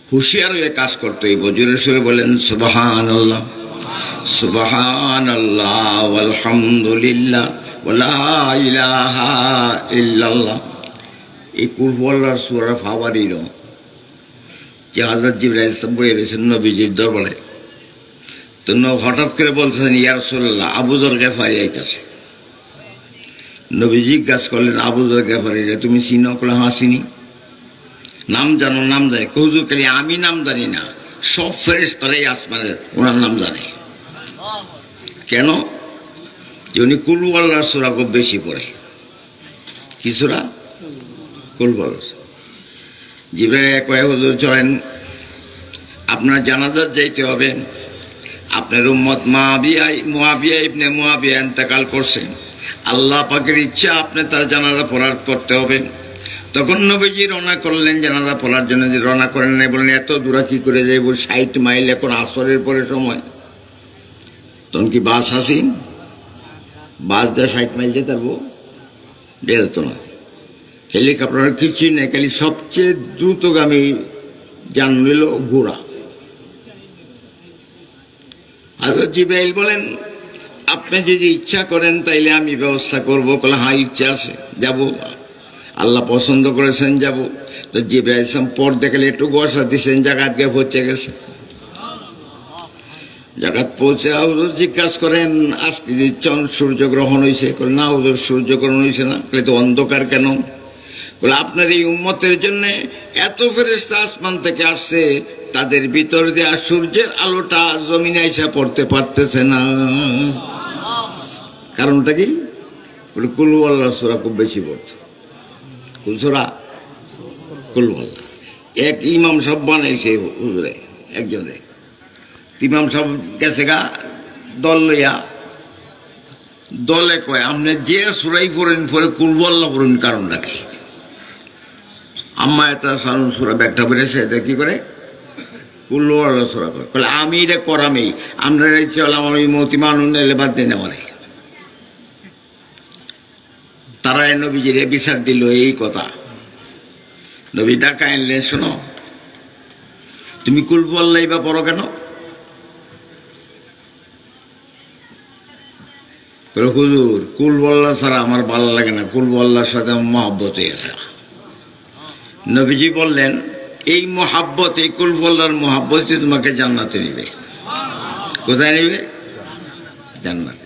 হুঁশিয়ার হয়ে কাজ করতে হইব জোরে সুরে বলেন সুবহানাল্লাহ সুবহানাল্লাহ আলহামদুলিল্লাহ ওয়ালা ইলাহা ইল্লাল্লাহ এই কুরআনের সূরা ফাওয়ারির যে হযরত জিবরাইল বইয়ে রয়েছেন নবীজির দরবারে তো হঠাৎ করে বলতেছেন ইয়া রাসূলুল্লাহ আবু যর গিফারি আইতাছে। নবী জিজ্ঞাসা করলেন আবু যর গিফারি তুমি চিনো? বলে হ্যাঁ চিনি। নাম জানো? নাম জানি। হুজুর খালি আমি নাম জানি না, সব ফেরেশতারাই আসমানের ওনার নাম জানে। কেন? উনি কুল আল্লাহর সূরা খুব বেশি পড়ে। কি সূরা? কুল আল্লাহ। জিবরাইল কয় হুজুর চলেন, আপনার জানাজাত যাইতে হবে। আপনার উম্মত মুআবিয়া ইবনে মুআবিয়া ইন্তেকাল করছেন, আল্লাহ পাকের ইচ্ছা আপনি তার জানাজা পড়তে হবে। তখন নবীজি রওনা করলেন জানাজা পড়ার জন্য। যে রওনা করেন নাই, বললেন এত দূরা কি করে যাইব, 60 মাইল, এখন আসরের পরে সময়। তখন কি বাস আসি? বাস দিয়ে 60 মাইল যেতে পারবো? যেত না। হেলিকপ্টার কিছুই নেই, খালি সবচেয়ে দ্রুতগামী যান নিল ঘোড়া। হযরত জিবরাইল বলেন আপনি যদি ইচ্ছা করেন তাইলে আমি ব্যবস্থা করবো। বলে হ্যাঁ ইচ্ছা আছে, যাব, আল্লাহ পছন্দ করেছেন যাব। তো জিবরাইল পর দেখলে একটু বসা দিচ্ছেন, জাগাত গিয়ে পৌঁছে গেছে। জাগাত পৌঁছে হুজুর জিজ্ঞাসা করেন আজকে যে সূর্যগ্রহণ হয়েছে? না হুজুর সূর্যগ্রহণ হয়েছে না। তো অন্ধকার কেন? বলে আপনার এই উম্মতের জন্য এত ফেরেশতা আসমান থেকে আসছে, তাদের ভিতর দিয়ে সূর্যের আলোটা জমিনে এসে পড়তে পারতেছে না। কারণটা কি? বলে কুল আল্লাহর সূরা খুব বেশি পড়তো। কুল সূরা কুল আল্লাহ। এক ইমাম সাহেব বানাইছে হুজুরে, একজনে। ইমাম সাহেব গেছে গা দল লইয়া, দলে কয় আপনি যে সূরাই পড়েন পরে কুল আল্লাহ পড়েন, কারণটা কি? আম্মা এটা সারুন সূরা ব্যাগটা বেড়েছে, এটা কি করে কুল আল্লাহ সূরা করে। বলে আমি এটা করামি, আমরা চল আমার ওই মতি মানুষ এলে বাদ দিন আমারে। তারা নবীজির বিচার দিল এই কথা। নবী ডাকা আনলেন, শোনো তুমি কুল আল্লাহ বা পড়ো কেন? হুজুর কুল আল্লাহ ছাড়া আমার ভালো লাগে না, কুল আল্লাহর সাথে আমার মহব্বত হয়ে গেছে। নবীজি বললেন এই মহাব্বত, এই কুল আল্লাহর মহাব্বত তোমাকে জান্নাতে নিবে। কোথায় নিবে? জান্নাতে।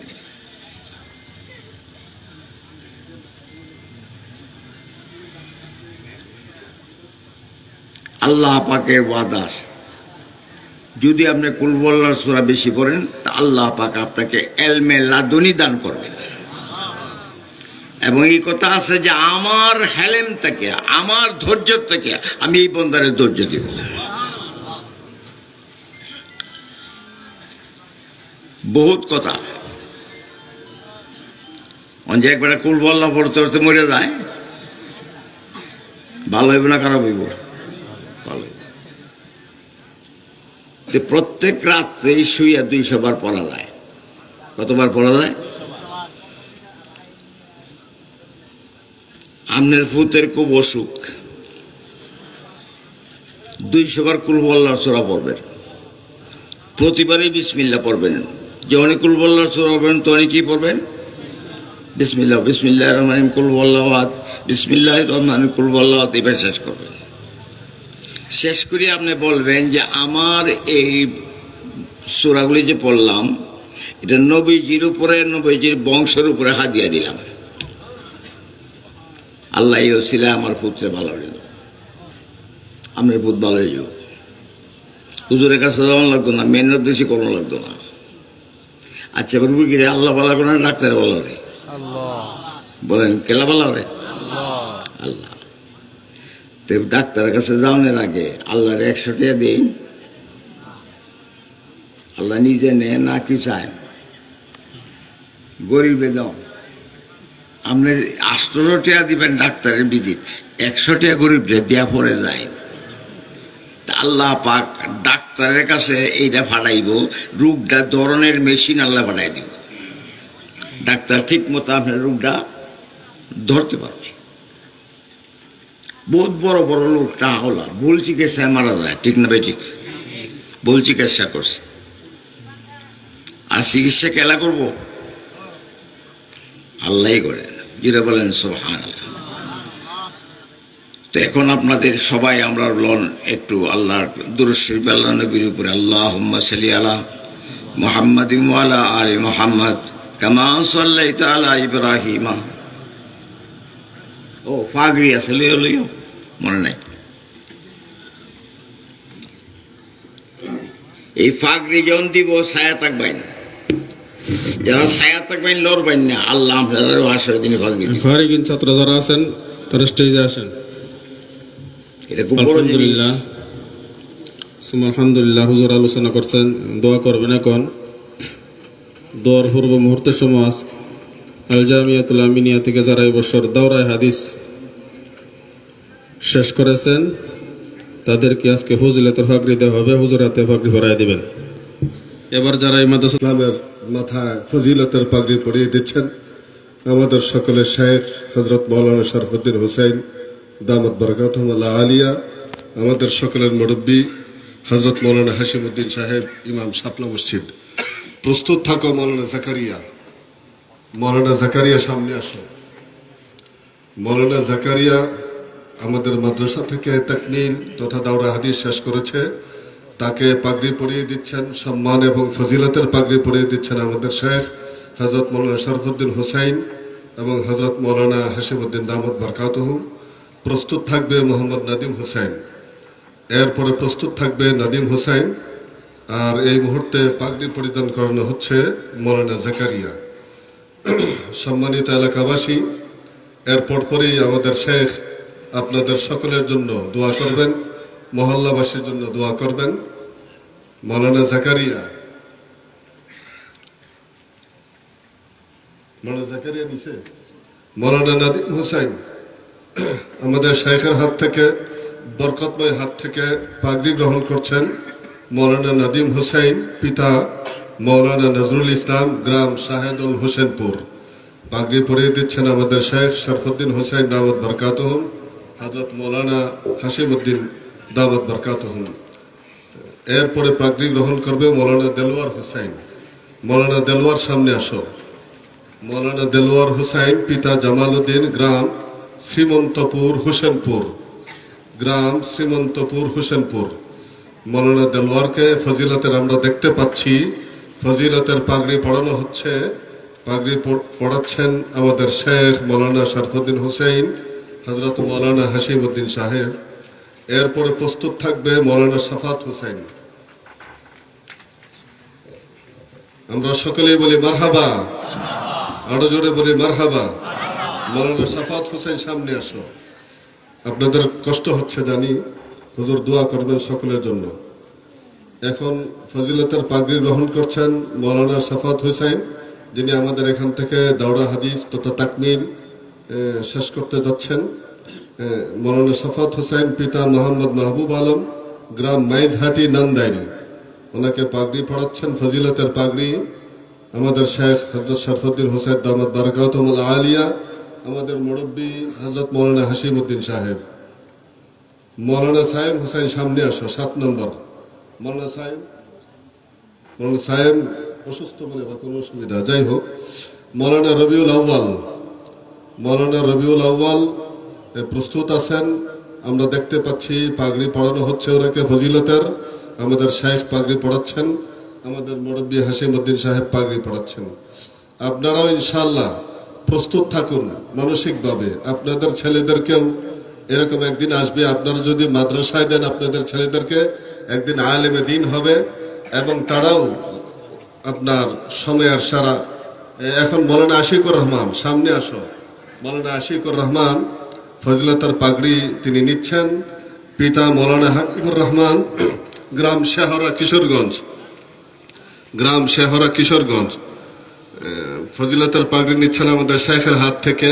আল্লাহ পাকের ওয়াদা আছে, যদি আপনি কুল আল্লাহর সূরা বেশি পড়েন তা আল্লাহ পাক আপনাকে ইলমে লাদুনি দান করবেন। এবং এই কথা আছে যে আমার হেলেম থেকে, আমার ধৈর্য থেকে আমি এই বন্দারে ধৈর্য দিব। বহুত কথা। যে একবার কুল আল্লাহ পড়তে পড়তে মরে যায়, ভালো হইব না খারাপ হইব? ভালো হইব। প্রত্যেক রাত্রে শুইয়া 200 বার পড়া যায়। কতবার পড়া যায়? আপনার ফুতের খুব অসুখ, 200 বার কুল আল্লাহর সূরা পড়বেন। প্রতিবারই বিসমিল্লাহ পড়বেন। যখনই কুল আল্লাহর সূরা পড়বেন তখনই কি পড়বেন? বিসমিল্লাহ, বিসমিল্লাহির রহমানির রহিম, কুল আল্লাহু আহাদ, বিসমিল্লাহির রহমানির কুল আল্লাহু আহাদ, এবার শেষ করবেন। শেষ করে আপনি বলবেন যে আমার এই সূরাগুলি যে পড়লাম এটা নবীজির উপরে, নবীজির বংশের উপরে হাদিয়া দিলাম। আল্লাহ এই ওসিলায় আমার পুত্রে ভালো হয়ে যাবে, আমার পুত ভালো হয়ে যাবে। হুজুরের কাছে যাওয়ান লাগতো না, মেহনত বেশি করানো লাগতো না। আচ্ছা রুগীরে আল্লাহ ভালো করে না ডাক্তার ভালো রে? বলেন কেলা ভালো রে? আল্লাহ। তো ডাক্তারের কাছে যাওয়ার আগে আল্লাহর 100 টাকা দিন, আল্লাহ নিজে নেয় না কি চায়? গরিবে দাও। আপনি 800 টাকা দিবেন ডাক্তারের ভিজিট, 100 টাকা গরিবরে দেয়া পড়ে যায়। আল্লাহ পাক ডাক্তারের কাছে এইটা ফাটাইব, রোগটা ধরনের মেশিন আল্লাহ ফাটাই দিব। ডাক্তার ঠিক মতো আপনার রোগটা ধরতে পারবে। বহুত বড় বড় লোকটা হলা ভুল চিকিৎসায় মারা যায়, ঠিক না ভাই? ঠিক ভুল চিকিৎসা করছে। আর চিকিৎসা কেলা করব? আল্লাহই করে। যেটা বলেন সুবহানাল্লাহ। তো এখন আপনাদের সবাই আমরা লন একটু আল্লাহর দুরূদ শরীফ আল্লাহ নবীর উপরে, আল্লাহুম্মা সাল্লি আলা মুহাম্মাদিন ওয়া আলা আলি মুহাম্মাদ কামা সাল্লাইতা আলা ইব্রাহিম। ও ফাগরি আছে, লিও মনে নাই। এই ফাগরি যখন দিব ছায়া থাকবেন, যারা ছায়া থাকবেন লড়বেন না, আল্লাহ আপনারা আসরে দিনে ফাগরি দিবেন। ফারিগিন ছাত্র যারা আছেন তারা স্টেজে আসেন। এটা খুব বড় জিনিস। আলহামদুলিল্লাহ, হুজুর আলোচনা করছেন, দোয়া করবেন। এখন দোয়ার পূর্ব মুহূর্তের সমাজ আল জামিয়াতুল আমিনিয়া থেকে যারা এই বছর দাওরায়ে হাদিস শেষ করেছেন তাদেরকে আজকে ফজিলতের ফাগরি দেওয়া হবে। হুজুর হাতে ফাগরি পরাই দিবেন। এবার যারা এই মাদ্রাসা ইসলামের মাথায় ফজিলতের পাগড়ি পরিয়ে দিচ্ছেন আমাদের সকলের শেখ হযরত মাওলানা শরফুদ্দীন হুসাইন দামাত বরকাতুহুল্লাহ আলিয়া, আমাদের সকলের মুরব্বী হযরত মাওলানা হাশিমউদ্দিন সাহেব, ইমাম শাপলা মসজিদ। প্রস্তুত থাকো মাওলানা জাকারিয়া। মাওলানা জাকারিয়া সামনে আসো। মাওলানা জাকারিয়া আমাদের মাদ্রাসা থেকে তাকমিল তথা দাওরা হাদিস শেষ করেছে, তাকে পাগড়ি পরিয়ে দিচ্ছেন, সম্মান এবং ফজিলতের পাগড়ি পরিয়ে দিচ্ছেন আমাদের শেখ হযরত মাওলানা শরফুদ্দীন হুসাইন এবং হযরত মাওলানা হাশিমউদ্দিন দামাত বরকাতুহু। প্রস্তুত থাকবে মোহাম্মদ নাদিম হুসাইন, এরপরে প্রস্তুত থাকবে নাদিম হুসাইন, আর এই মুহূর্তে পাগড়ি পরিধান করানো হচ্ছে মাওলানা জাকারিয়া। সম্মানিত এলাকাবাসী, এরপর পরেই আমাদের শেখ আপনাদের সকলের জন্য দোয়া করবেন, মহল্লাবাসীর জন্য দোয়া করবেন। মাওলানা জাকারিয়া, নিচে মাওলানা নাদিম হুসাইন আমাদের শেখের হাত থেকে, বরকতময় হাত থেকে পাগড়ি গ্রহণ করছেন মাওলানা নাদিম হুসাইন, পিতা মাওলানা নজরুল ইসলাম, গ্রাম শাহেদুল হোসেনপুর। পাগড়ি পরিয়ে দিচ্ছেন আমাদের শেখ শরফুদ্দীন হুসাইন দামাত বরকাতুহুম, হযরত মাওলানা হাশিমউদ্দিন দামাত বরকাতুহুম। এরপরে পাগড়ি গ্রহণ করবে মাওলানা দেলোয়ার হুসাইন। মাওলানা দেলোয়ার সামনে আসো। মাওলানা দেলোয়ার হুসাইন, পিতা জামালউদ্দিন, গ্রাম শ্রীমন্তপুর হোসেনপুর, গ্রাম শ্রীমন্তপুর হোসেনপুর। মাওলানা দেলোয়ারকে ফজিলতের আমরা দেখতে পাচ্ছি, ফজিলতের পাগড়ি পড়ানো হচ্ছে। পাগড়ি পড়াচ্ছেন আমাদের শেখ মাওলানা শরফুদ্দীন হুসাইন, হযরত মাওলানা হাশিমউদ্দিন সাহেব। এরপরে প্রস্তুত থাকবে মাওলানা শাফাত হুসাইন। আমরা সকলেই বলি মারহাবা, আরো জোরে বলি মারহাবা। মাওলানা শাফাত হুসাইন সামনে আসো। আপনাদের কষ্ট হচ্ছে জানি, হুজুর দোয়া করবেন সকলের জন্য। এখন ফজিলতের পাগড়ি গ্রহণ করছেন মাওলানা শাফাত হুসাইন, যিনি আমাদের এখান থেকে দাওরা হাদিস তথা তাকমিল শেষ করতে যাচ্ছেন। মাওলানা শাফাত হুসাইন, পিতা মোহাম্মদ মাহবুব আলম, গ্রাম মাইজহাটি, নান্দাইল। ওনাকে পাগড়ি পড়াচ্ছেন, ফজিলতের পাগড়ি আমাদের শেখ হযরত শরফুদ্দীন হুসাইন দামাত বরকাতুহুল্লাহ আলিয়া, আমাদের মুরব্বী হযরত মাওলানা হাশিমউদ্দিন সাহেব। মাওলানা সাইম হুসাইন সামনে আসো, 7 নম্বর। মাওলানা সাইম অসুস্থ বলে বা কোনো অসুবিধা, যাই হোক। মাওলানা রবিউল আউয়াল প্রস্তুত আছেন, আমরা দেখতে পাচ্ছি। পাগড়ি পড়ানো হচ্ছে ওনাকে ফজিলতের। আমাদের শেখ পাগড়ি পড়াচ্ছেন, আমাদের মুরব্বী হাশিমউদ্দিন সাহেব পাগড়ি পড়াচ্ছেন। আপনারাও ইনশাআল্লাহ প্রস্তুত থাকুন মানসিকভাবে। আপনাদের ছেলেদেরকেও এরকম একদিন আসবে, আপনারা যদি মাদ্রাসায় দেন আপনাদের ছেলেদেরকে, একদিন আলেমে দ্বীন হবে এবং তারাও আপনার সময়ের সারা। এখন মাওলানা আশিকুর রহমান সামনে আসো। মাওলানা আশিকুর রহমান ফজিলতের পাগড়ি তিনি নিচ্ছেন, পিতা মাওলানা হাবিবুর রহমান, গ্রাম শেহরা কিশোরগঞ্জ। ফজিলতের পাগড়ি নিচ্ছেন আমাদের শেখের হাত থেকে।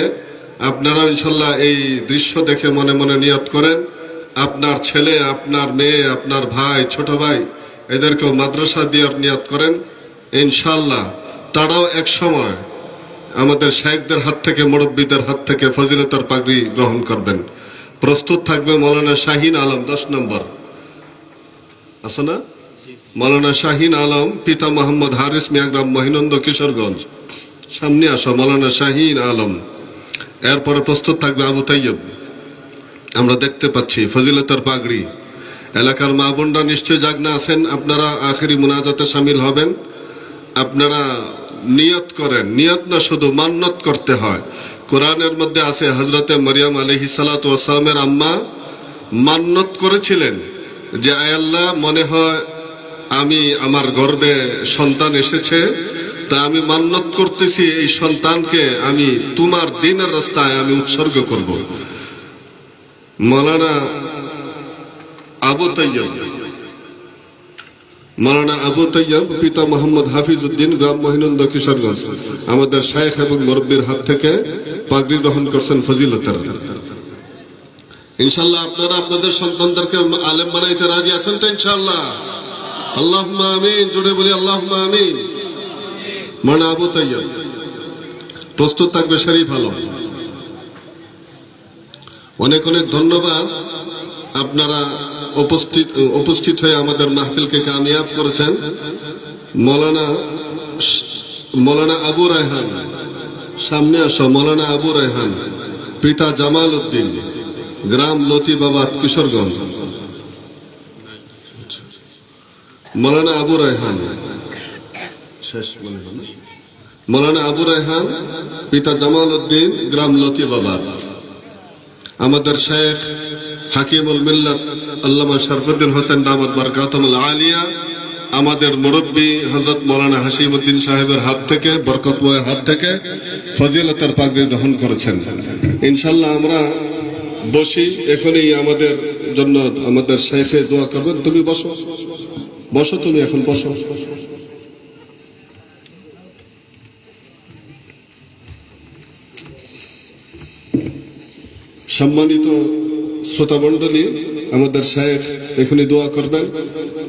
আপনারা ইনশাল্লাহ এই দৃশ্য দেখে মনে মনে নিয়ত করেন, আপনার ছেলে, আপনার মেয়ে, আপনার ভাই, ছোট ভাই, এদেরকেও মাদ্রাসা দিয়ে নিয়ত করেন। ইনশাল্লাহ তারাও এক সময় আমাদের শেখদের হাত থেকে, মুরব্বীদের হাত থেকে ফজিলতের পাগড়ি গ্রহণ করবেন। প্রস্তুত থাকবে মাওলানা শাহিন আলম, 10 নম্বর। আছে না? মাওলানা শাহিন আলম, পিতা মোহাম্মদ হারিস মিয়া, গ্রাম মহিনন্দ, কিশোরগঞ্জ। সামনে আসো মাওলানা শাহিন আলম। এরপরে প্রস্তুত থাকবে আবু তাইয়ব। আমরা দেখতে পাচ্ছি ফজিলতের পাগড়ি। এলাকার মা বোনরা নিশ্চয় জাগনা আছেন, আপনারা আখেরি মুনাজাতে শামিল হবেন। আপনারা নিয়ত করেন, নিয়ত না শুধু মান্নত করতে হয়। কোরআনের মধ্যে আছে হযরতে মরিয়ম আলাইহিস সালাতু ওয়াস সালামের আম্মা মান্নত করেছিলেন যে আয় আল্লাহ, মনে হয় আমি আমার গর্ভে সন্তান এসেছে, তা আমি মান্নত করতেছি এই সন্তানকে আমি তোমার দ্বীনের রাস্তায় আমি উৎসর্গ করব। মাওলানা আবু তাইয়্যব পিতা মোহাম্মদ হাফিজউদ্দিন, গ্রাম মহিনন্দ, কিশোরগঞ্জ, আমাদের শায়েখ এবং মুরব্বির হাত থেকে পাগড়ি গ্রহণ করছেন ফজিলতের। ইনশাআল্লাহ আপনারা আপনাদের সন্তানদেরকে আলেম বানাইতে রাজি আছেন তো ইনশাআল্লাহ? আল্লাহুম্মা আমিন, জোরে বলি আল্লাহুম্মা আমিন। মাওলানা আবু তাইয়্যব প্রস্তুত থাকবে শরীফ আলম। অনেক অনেক ধন্যবাদ, আপনারা উপস্থিত হয়ে আমাদের মাহফিলকে কামিয়াব করেছেন। মৌলানা আবু রায়হান, সামনে আসো। মৌলানা আবু রায়হান পিতা জামাল উদ্দিন, গ্রাম লতিবাবাদ, কিশোরগঞ্জ। মৌলানা আবু রায়হান শেষ মনে হয়। মৌলানা আবু রায়হান পিতা জামাল উদ্দিন, গ্রাম লতিবাবাদ। আমাদের শেখ হাকিমুল মিল্লাত আল্লামা শরফুদ্দিন হোসেন দামাত বরকাতুল আলিয়া, আমাদের মুরব্বী হযরত মাওলানা হাশিমউদ্দিন সাহেবের হাত থেকে, বরকতময় হাত থেকে ফজিলতের পাগড়ি গ্রহণ করেছেন। ইনশাআল্লাহ আমরা বসি, এখনই আমাদের জন্য আমাদের শেখে দোয়া করবেন। তুমি বসো, বসো, তুমি এখন বসো। সম্মানিত শ্রোতামণ্ডলী, আমাদের শেখ এখনই দোয়া করবেন।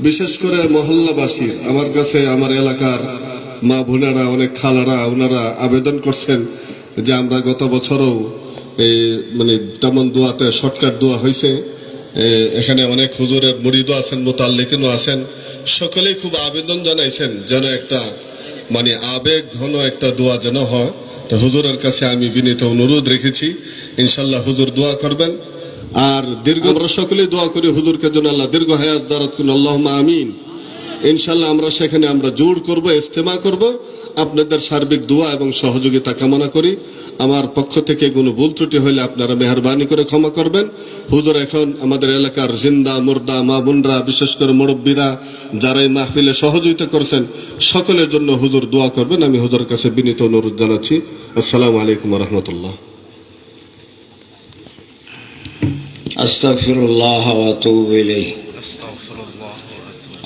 বিশেষ করে মহল্লাবাসী, আমার কাছে আমার এলাকার মা বোনেরা, অনেক খালারা, ওনারা আবেদন করছেন যে আমরা গত বছরও এই তেমন দোয়াতে শর্টকাট দোয়া হয়েছে। এখানে অনেক হুজুরের মুরিদও আছেন, মুতাল্লিকিনও আছেন, সকলেই খুব আবেদন জানাইছেন যেন একটা আবেগ ঘন একটা দোয়া যেন হয়। তো হুজুরের কাছে আমি বিনীত অনুরোধ রেখেছি, ইনশাল্লাহ হুজুর দোয়া করবেন। আর আমরা সকলেই দোয়া করি হুজুরকে যেন আল্লাহ দীর্ঘ হায়াত দারাত করুন, আল্লাহুম্মা আমিন। ইনশাল্লাহ আমরা সেখানে আমরা জোর করব, ইজতেমা করব। আপনাদের সার্বিক দোয়া এবং সহযোগিতা কামনা করি। আমার পক্ষ থেকে কোনো ভুল ত্রুটি হলে আপনারা মেহেরবানি করে ক্ষমা করবেন। হুজুর এখন আমাদের এলাকার জিন্দা মুর্দা মা বোনরা, বিশেষ করে মুরব্বীরা যারা এই মাহফিলে সহযোগিতা করেছেন, সকলের জন্য হুজুর দোয়া করবেন। আমি হুজুরের কাছে বিনীত অনুরোধ জানাচ্ছি। আসসালামু আলাইকুম ওয়া রাহমাতুল্লাহ। আস্তাগফিরুল্লাহ ওয়া আতুবু ইলাইহি।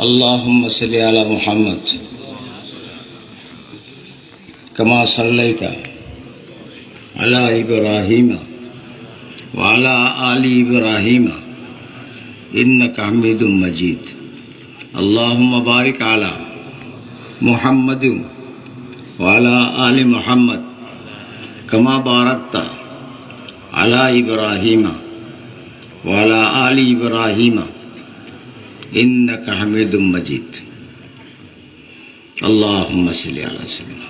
আল্লাহুম্মা সাল্লি আলা মুহাম্মদ কামা সাল্লাইতা আলা ইব্রাহিম ওয়া আলা আলি ইব্রাহিম ইন্নাকা হামিদুম মাজিদ। আল্লাহুম্মা বারিক আলা মুহাম্মাদিন ওয়া আলা আলি মুহাম্মদ কামা বারাকতা আলা ইব্রাহিম ওয়া আলা আলি ইব্রাহিম ইন্নাকা হামিদুম মাজিদ। আল্লাহুম্মা সাল্লি আলা সাইয়্যিদিনা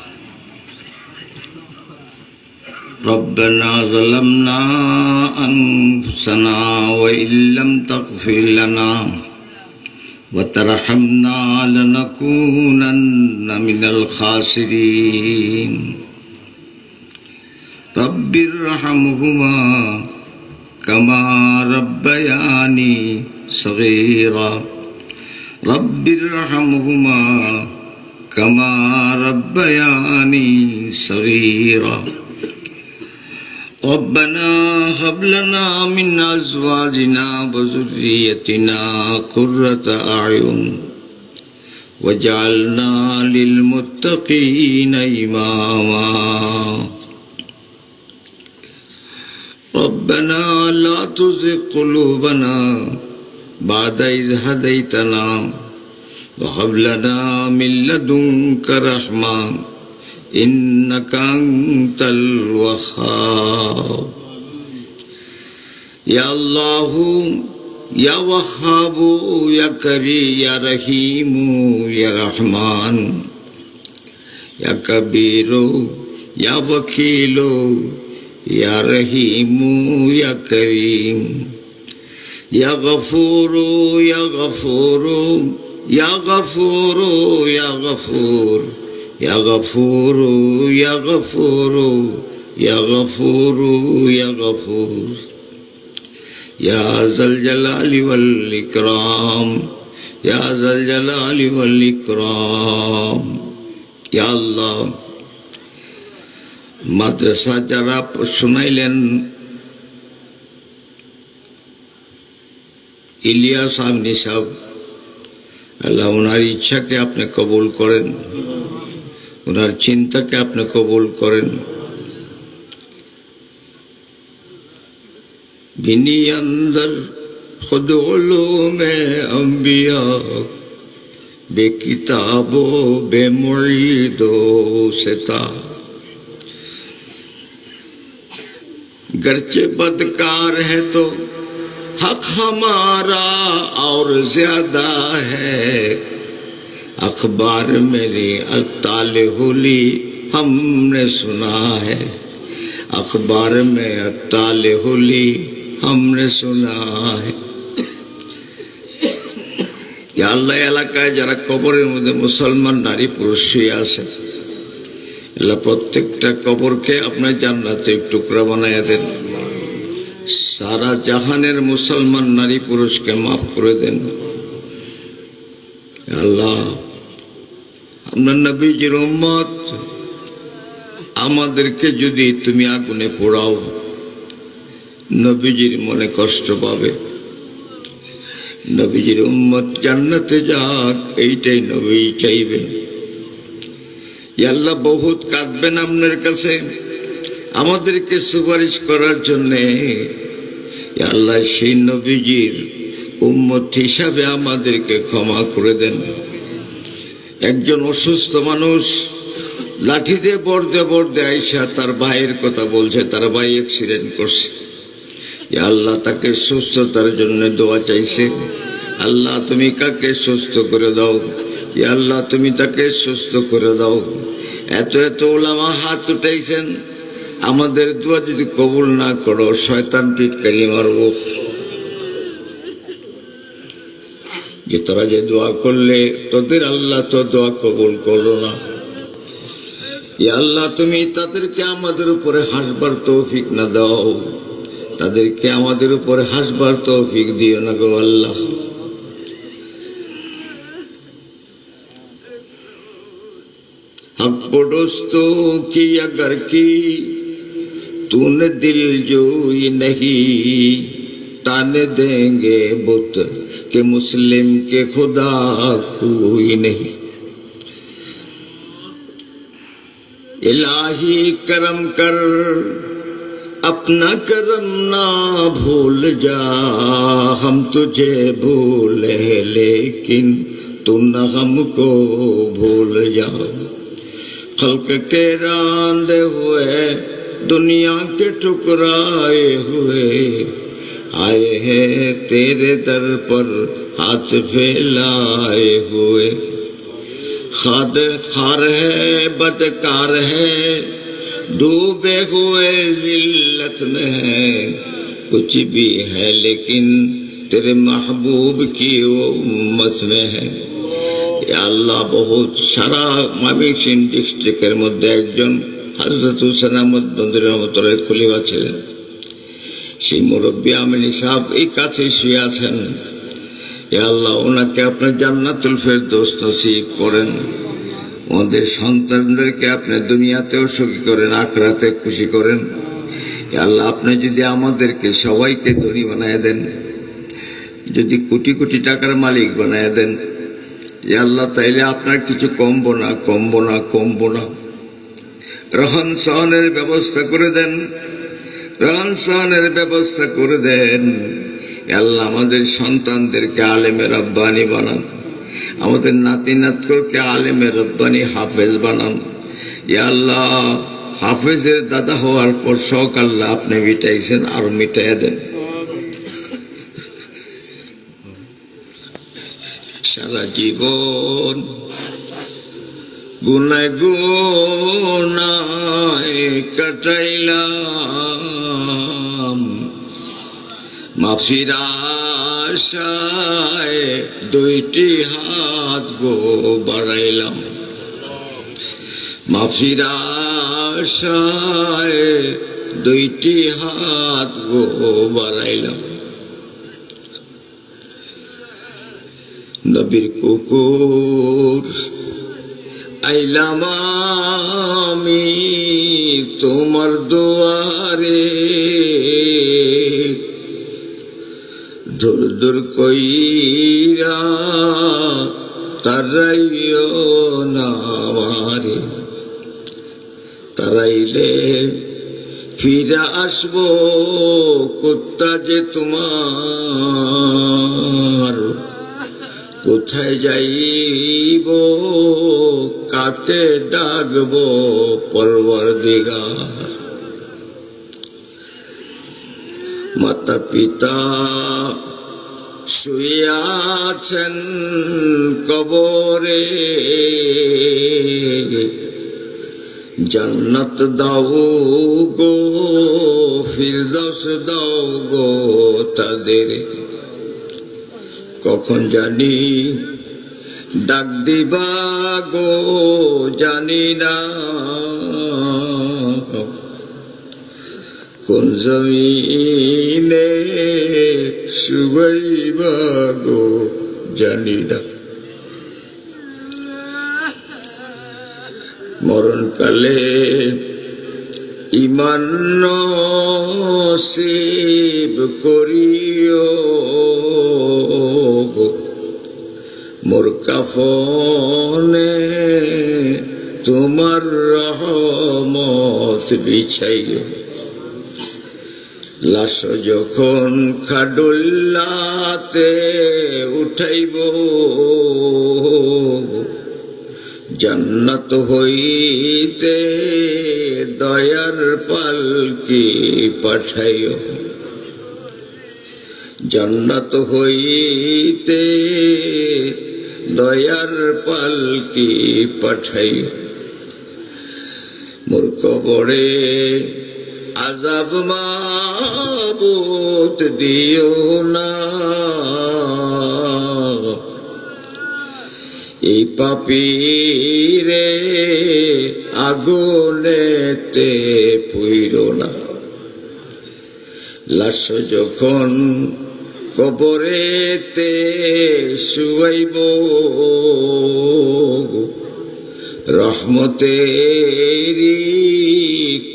ربنا ظلمنا أنفسنا وإن لم تغفر لنا وترحمنا لنكونن من الخاسرين رب ارحمهما كما ربياني صغيرا رب ارحمهما كما ربياني صغيرا ربنا هب لنا من أزواجنا وذريتنا قرة أعين واجعلنا للمتقين إماما ربنا لا تزغ قلوبنا بعد إذ هديتنا وهب لنا من لدنك رحمة إنك أنت الوهاب يا الله يا وهاب يا كريم يا رحيم يا رحمن يا كبير يا وكيل يا رحيم يا كريم يا غفور يا غفور يا غفور يا غفور या गफूरू या गफूरू या गफूरू या गफूर या ज़ल जलाली वल इकराम या ज़ल जलाली वल इकराम। या अल्लाह মাদ্রাসা যারা শুনাইলেন ইলিয়াস আমনি সাহেব, আল্লাহ ওনার ইচ্ছাকে আপনি কবুল করেন, ওনার চিন্তাকে আপনি কবুল করেন। বিনি अंदर खुद उलूमे अंबिया बेकिताबो बेमुईदो सेता गरचे बदकार है तो हक हमारा और ज्यादा है। अखबार मेरी अताले होली हमने सुना है, अखबार में अताले होली हमने सुना है। या अल्लाह এলাকায় যারা কবরের মধ্যে মুসলমান নারী পুরুষ শুয়ে আছে, আল্লাহ প্রত্যেকটা কবরকে আপনার জান্নাতের টুকরা বানায়া দেন। সারা জাহানের মুসলমান নারী পুরুষকে মাফ করে দেন। আল্লাহ আপনার নবীজির উম্মত আমাদেরকে যদি তুমি আগুনে পোড়াও, নবীজির মনে কষ্ট পাবে। নবীজির উম্মত জান্নাতে যাক, এইটাই নবী চাইবেন। আল্লাহ বহুত কাঁদবেন আপনার কাছে আমাদেরকে সুপারিশ করার জন্য। আল্লাহ সেই নবীজির উম্মত হিসাবে আমাদেরকে ক্ষমা করে দেন। একজন অসুস্থ মানুষ লাঠি দিয়ে বর্দে বর্দে আইসা তার ভাইয়ের কথা বলছে, তার ভাই অ্যাক্সিডেন্ট করছে। আল্লাহ তাকে সুস্থতার জন্য দোয়া চাইছে। আল্লাহ তুমি কাকে সুস্থ করে দাও, আল্লাহ তুমি তাকে সুস্থ করে দাও। এত এত ওলামা হাত উঠাইছেন, আমাদের দোয়া যদি কবুল না করো শয়তান টিটকারি মারব। যে তোরা যে দোয়া করলে তোদের আল্লাহ তো দোয়া কবুল করলো না। আল্লাহ তুমি তাদেরকে আমাদের উপরে হাসবার তৌফিক না দাও, তাদেরকে আমাদের উপরে হাসবার তৌফিক দিও না গো আল্লাহ। हक पड़ोस्तों की अगर की तूने दिल जोई नहीं, ताने देंगे बुत के मुस्लिम के खुदा कोई नहीं। इलाही करम कर अपना करम ना भूल जा, हम तुझे भूले लेकिन तू न हमको भूल जा। खल्क के रांदे हुए दुनिया के ठुकराए हुए आए हैं तेरे दर पर हाथ फैलाए हुए। खाद खार है बदकार है डूबे हुए जिल्लत में है, कुछ भी है लेकिन तेरे महबूब की उम्मत में है। আল্লাহ বহুত সারা ময়মনসিংহ ডিস্ট্রিক্টের মধ্যে একজন হযরত হুসেন আহমদ বন্দী রহমতুল্লাহ খলিফা ছিলেন। সেই মুরব্বী আমিনী সাহেব এই কাছে শুয়ে আছেন। আল্লাহ ওনাকে আপনার জান্নাতুল ফেরদৌস নসিব করেন। আমাদের সন্তানদেরকে আপনি দুনিয়াতেও সুখী করেন, আখিরাতে খুশি করেন। আল্লাহ আপনি যদি আমাদেরকে সবাইকে ধনী বানায় দেন, যদি কোটি কোটি টাকার মালিক বানায় দেন, আল্লাহ তাইলে আপনার কিছু কমবো না, কমবো না, কমবো না। রহন সহনের ব্যবস্থা করে দেন, রহন সহনের ব্যবস্থা করে দেন। আল্লাহ আমাদের সন্তানদেরকে আলেমে রব্বানি বানান, আমাদের নাতি নাতকে আলেমে রব্বানি হাফেজ বানান। আল্লাহ হাফেজের দাদা হওয়ার পর শখ আল্লাহ আপনি মিটাইছেন, আর মিটাইয়া দেন। সারা জীবন গুনায় গুনায় কাটাইলাম, মাফির আশায় দুইটি হাত গো বাড়াইলাম। মাফির আশায় দুইটি হাত গো বাড়াইলাম, নবীর কুকুর আইলাম আমি তোমার দুয়ারে, দূর দূর কইরা তারাইও না আমারে, তারাইলে ফিরে আসবো কোথা যে তোমার, কোথায় যাইব কাকে ডাকবো পরওয়ারদিগার। মাতা পিতা শুয়ে আছেন কবরে, জান্নাত দাও গো ফিরদৌস দাও গো তাদের, কখন জানি ডাক দিবা গো জানি না, কোন জমিনে শুবাইবা গো জানি না। মরণকালে ইমান নসিব করিও, মোর কাফনে তোমার রহমত বিছাইও, লাশ যখন খাডুল্লাতে উঠাইব, জান্নাত হইতে দয়ার পালকি পাঠাইও, জান্নাত হইতে দয়ার পালকি পাঠাইও, মোর কবরে আযাব মাবুদ দিও না, এই পাপীরে আগুনেতে পুইরো না। লাশ যখন কবরেতে শুয়াইব, রহমতেরি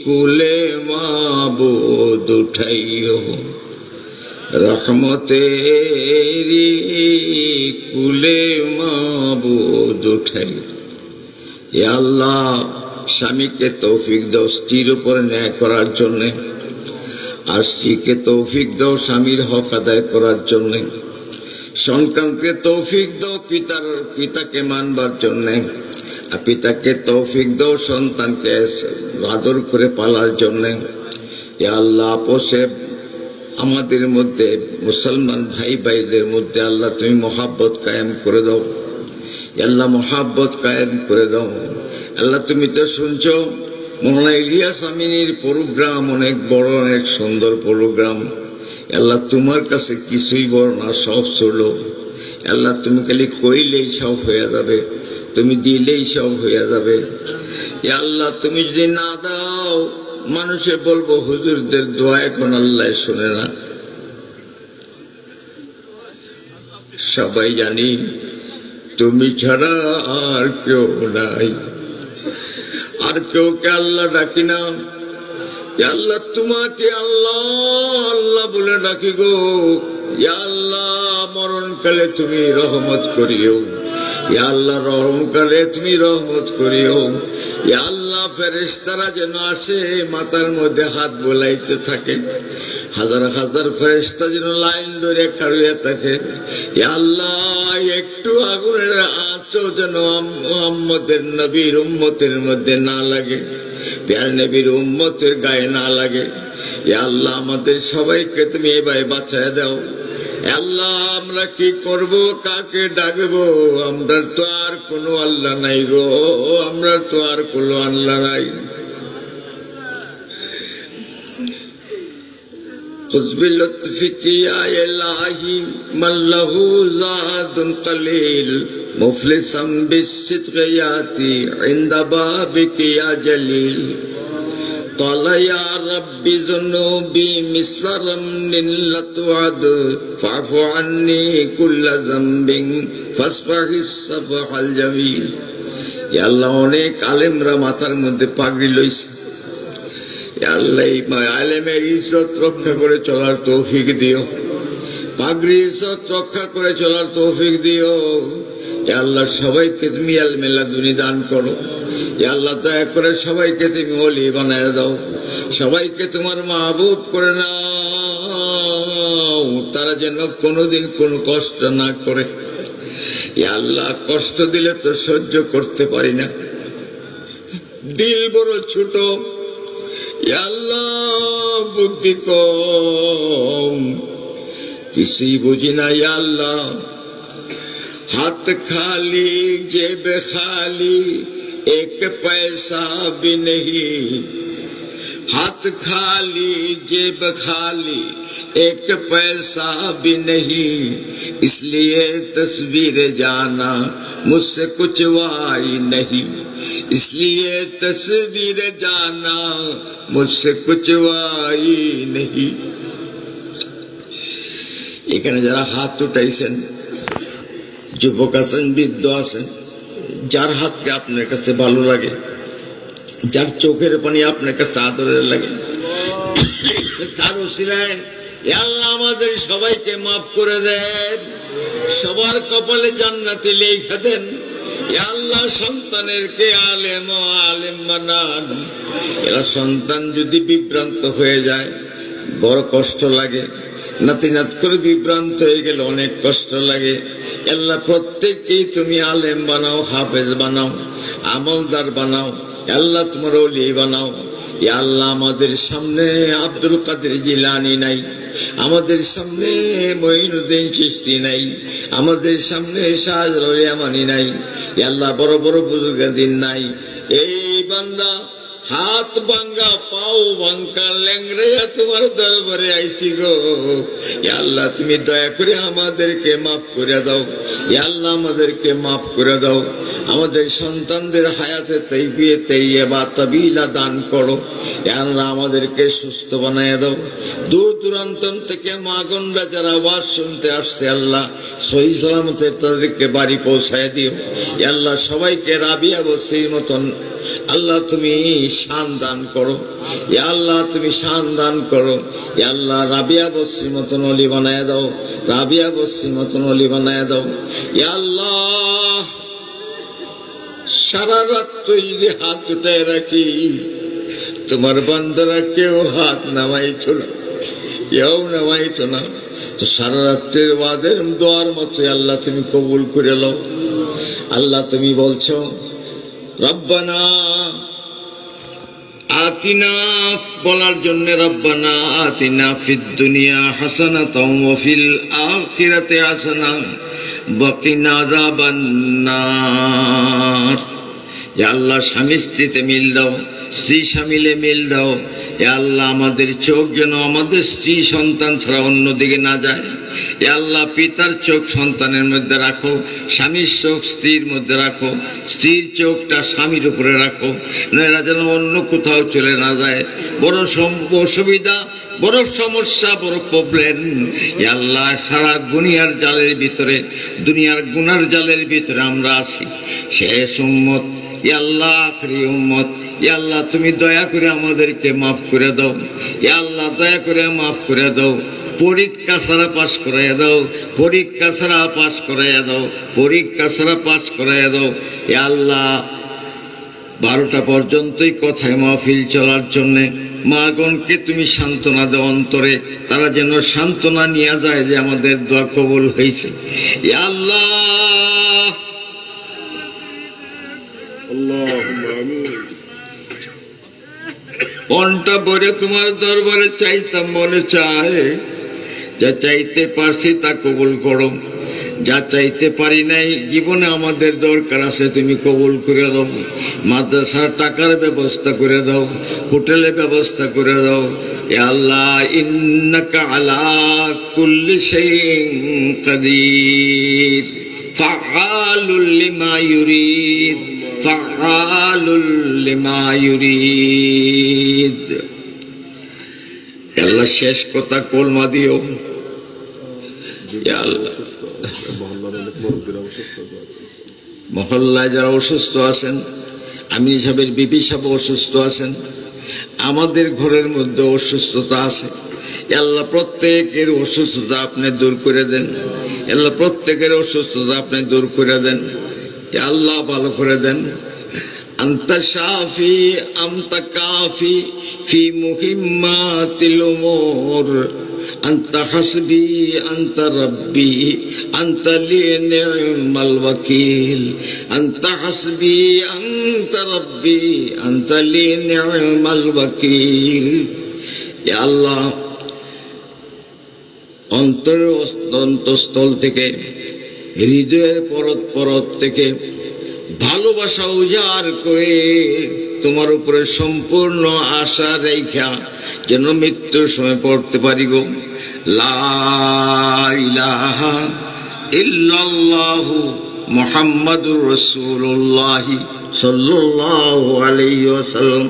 কুলে মাবুদ উঠাইও, রহমতেরি কুলে মাবুদ উঠাইও। এ আল্লাহ, স্বামীকে তৌফিক দাও স্ত্রীর উপর ন্যায় করার জন্যে, আর স্ত্রীকে তৌফিক দাও স্বামীর হক আদায় করার জন্যে, সন্তানকে তৌফিক দাও পিতাকে মানবার জন্যে, আর পিতাকে তৌফিক দাও সন্তানকে আদর করে পালার জন্যে। এ আল্লাহ, আপোষে আমাদের মধ্যে মুসলমান ভাই ভাইদের মধ্যে আল্লাহ তুমি মহাব্বত কায়েম করে দাও, আল্লাহ মহাব্বত কায়েম করে দাও। আল্লাহ তুমি তো শুনছো মৌলানা ইলিয়াস আমিনীর প্রোগ্রাম অনেক বড়, অনেক সুন্দর প্রোগ্রাম। আল্লাহ তোমার কাছে কিছুই বড় না, সব ছোট। আল্লাহ তুমি খালি কইলেই সব হয়ে যাবে, তুমি দিলেই সব হয়ে যাবে। আল্লাহ তুমি যদি না দাও, মানুষে বলবো হুজুরদের দোয়া এখন আল্লাহ শোনে না। সবাই জানি তুমি ছাড়া আর কেউ নাই, আর কেউকে আল্লাহ ডাকি না। আল্লাহ তোমাকে আল্লাহ আল্লাহ বলে ডাকি গো। আল্লাহ মরণকালে তুমি রহমত করিও, আল্লাহ রহমকালে তুমি রহমত করিও। আল্লাহ ফেরেশতারা যেন আসে মাথার মধ্যে হাত বোলাইতে থাকে, হাজার হাজার ফেরেশতা যেন লাইন ধরে খাড়িয়ে থাকে। আল্লাহ একটু আগুনের আঁচও যেন মুহাম্মদের নবীর উম্মতের মধ্যে না লাগে, প্যার নবীর উম্মতের গায়ে না লাগে। আল্লাহ আমাদের সবাইকে তুমি এভাবে বাঁচায় দাও। আল্লাহ আমরা কি করব, কাকে ডাকবো? আমরা তো আর কোনো আল্লাহ নাই গো, আমরা তো আর কোনো আল্লাহ নাই। খুশবিলুতফিক ইয়া ইলাহি মাল্লাহু যাদুন কলিল مفلسا بالصدق ياتي عند بابك يا جليل قال يا رب ذنوبي مثل رمل لا تعد فاعف عني كل ذنب فاصفح الصفح الجميل يا الله অনেক আলেমরা মাথার মধ্যে পাগড়ি লইছে ইয়া আল্লাহ এই আলেমের ইজ্জত রক্ষা করে চলার তৌফিক দিও পাগড়ি ইজ্জত রক্ষা করে চলার তৌফিক দিও ইয়া আল্লাহ সবাইকে তুমি ইলমে লাদুনি দান করো ইয়া আল্লাহ দয়া করে সবাইকে তুমি ওলি বানায় দাও সবাইকে তোমার মাহবুব করে নাও তারা যেন কোনোদিন কোনো কষ্ট না করে ইয়া আল্লাহ কষ্ট দিলে তো সহ্য করতে পারি না দিল বড় ছোট ইয়া আল্লাহ বুদ্ধি কম কিছুই বুঝি না ইয়া আল্লাহ हाथ खाली जेब खाली एक पैसा भी नहीं हाथ खाली जेब खाली एक पैसा भी नहीं इसलिए तस्वीर जाना मुझसे कुछ वाई नहीं इसलिए तस्वीर जाना मुझसे कुछ वाई नहीं এখানে যারা হাত উঠাইছেন যুবক আছেন বৃদ্ধ আছেন যার হাতকে আপনার কাছে ভালো লাগে যার চোখের পানি আপনার কাছে আদরের লাগে তার উসিলায় আল্লাহ আমাদের সবাইকে মাফ করে দেন সবার কপালে জান্নাতে লেখা দেন আল্লাহ সন্তানেরকে আলেম ও আলেম বানান এরা সন্তান যদি বিভ্রান্ত হয়ে যায় বড় কষ্ট লাগে নাতি নাত করে বিভ্রান্ত হয়ে গেলে অনেক কষ্ট লাগে আল্লাহ প্রত্যেককেই তুমি আলেম বানাও হাফেজ বানাও আমলদার বানাও আল্লাহ তোমার ওলি বানাও ইয়া আল্লাহ আমাদের সামনে আব্দুল কাদের জিলানী নাই আমাদের সামনে মঈনুদ্দিন চিশতি নাই আমাদের সামনে শাহজালাল ইয়ামানি নাই ইয়া আল্লাহ বড় বড় বুজুর্গাদিন নাই এই বান্দা হাত ভাঙ্গা পাও ভাঙ্গা ল্যাংড়াইয়া তোমার দরবারে আইছি গো ইয়া আল্লাহ তুমি দয়া করে আমাদেরকে মাফ করে দাও ইয়া আল্লাহ আমাদেরকে মাফ করে দাও আমাদের সন্তানদের হায়াতে তাইয়্যিবা তাইয়্যিবা তাবিলা দান করো ইয়া আল্লাহ আমাদেরকে সুস্থ বানায় দাও দূর দূরান্ত থেকে মা বোনরা যারা আওয়াজ শুনতে আসছে আল্লাহ সহি সালামতে তাদেরকে বাড়ি পৌঁছায় দিও ইয়া আল্লাহ সবাইকে রাবিয়া বস্তির মতন আল্লাহ তুমি শান দান করো ইয়া আল্লাহ তুমি শান দান করো ইয়া আল্লাহ রাবিয়া বস্তির মতন ওলি বানায় দাও রাবিয়া বস্তির মতন ওলি বানায় দাও ইয়া আল্লাহ সারা রাত যদি হাত উঠায় রাখি তোমার বান্দারা কেউ হাত নামাইছো না কেউ নামাইছো না তো সারা রাত্রের ওয়াদের দোয়ার মতো আল্লাহ তুমি কবুল করে লও আল্লাহ তুমি বলছো রব্বানা আতিনা বলার জন্য রব্বানা আতিনা ফিদ দুনিয়া হাসানাতাও ওয়া ফিল আখিরাতি হাসানা ওয়া কিনা আযাবান নার ইয়া আল্লাহ স্বামী স্ত্রীতে মিল দাও স্ত্রী স্বামীলে মিল দাও ইয়া আল্লাহ আমাদের চোখ যেন আমাদের স্ত্রী সন্তান ছাড়া অন্যদিকে না যায় ইয়া আল্লাহ পিতার চোখ সন্তানের মধ্যে রাখো স্বামীর চোখ স্ত্রীর মধ্যে রাখো স্ত্রীর চোখটা স্বামীর উপরে রাখো এরা যেন অন্য কোথাও চলে না যায় বড় অসুবিধা বড় সমস্যা বড় প্রবলেম ইয়া আল্লাহ সারা দুনিয়ার জালের ভিতরে দুনিয়ার গুনার জালের ভিতরে আমরা আছি শেষ উম্মত ইয়া আল্লাহ আখরি উম্মত ইয়া আল্লাহ তুমি দয়া করে আমাদেরকে মাফ করে দাও ইয়া আল্লাহ দয়া করে মাফ করে দাও পরীক্ষা ছাড়া পাস করাইয়া দাও পরীক্ষা ছাড়া পাস করাইয়া দাও পরীক্ষা ছাড়া পাস করাইয়া দাও ইয়া আল্লাহ 12টা পর্যন্তই কথায় মাহফিল চলার জন্য মাগণকে তুমি সান্ত্বনা দাও অন্তরে তারা যেন সান্ত্বনা নিয়ে যায় যে আমাদের দোয়া কবুল হয়েছে ইয়া আল্লাহ আল্লাহুম্মা আমিন মনটা ভরে তোমার দরবারে চাইতাম মনে চায় যা চাইতে পারছি তা কবুল করো যা চাইতে পারি নাই জীবনে আমাদের দরকার আছে তুমি কবুল করে দাও মাদ্রাসার টাকার ব্যবস্থা করে দাও হোটেলের ব্যবস্থা করে দাও ইয়া আল্লাহ ইন্নাকা আলা কুল্লি শাইইন কাদির ফাআলুল লিমা ইউরিদ, ফাআলুল লিমা ইউরিদ। আল্লাহ শেষ কথা কলমা দিও। মহল্লায় যারা অসুস্থ আছেন, আমির সাহেবের বিপি সাহেব অসুস্থ আছেন, আমাদের ঘরের মধ্যে অসুস্থতা আছে, আল্লাহ প্রত্যেকের অসুস্থতা আপনি দূর করে দেন। আল্লাহ প্রত্যেকের অসুস্থতা আপনি দূর করে দেন। আল্লাহ ভালো করে দেন। আনতা শাফি আনতা কাফি ফি মুহিম্মাতিল উমুর, আনতা হাসবি আনতা রাব্বি আনতা লি নি'মাল ওয়াকিল, আনতা হাসবি আনতা রাব্বি আনতা লি নি'মাল ওয়াকিল। ইয়া আল্লাহ, অন্তরের অন্তঃস্থল থেকে, হৃদয়ের পরত পরত থেকে ভালোবাসা উজাড় করে তোমার উপরে সম্পূর্ণ আশা রেখা যেন মৃত্যুর সময় পড়তে পারি গো। লা ইলাহা ইল্লাল্লাহু মুহাম্মাদুর রাসূলুল্লাহ সাল্লাল্লাহু আলাইহি ওয়াসাল্লাম।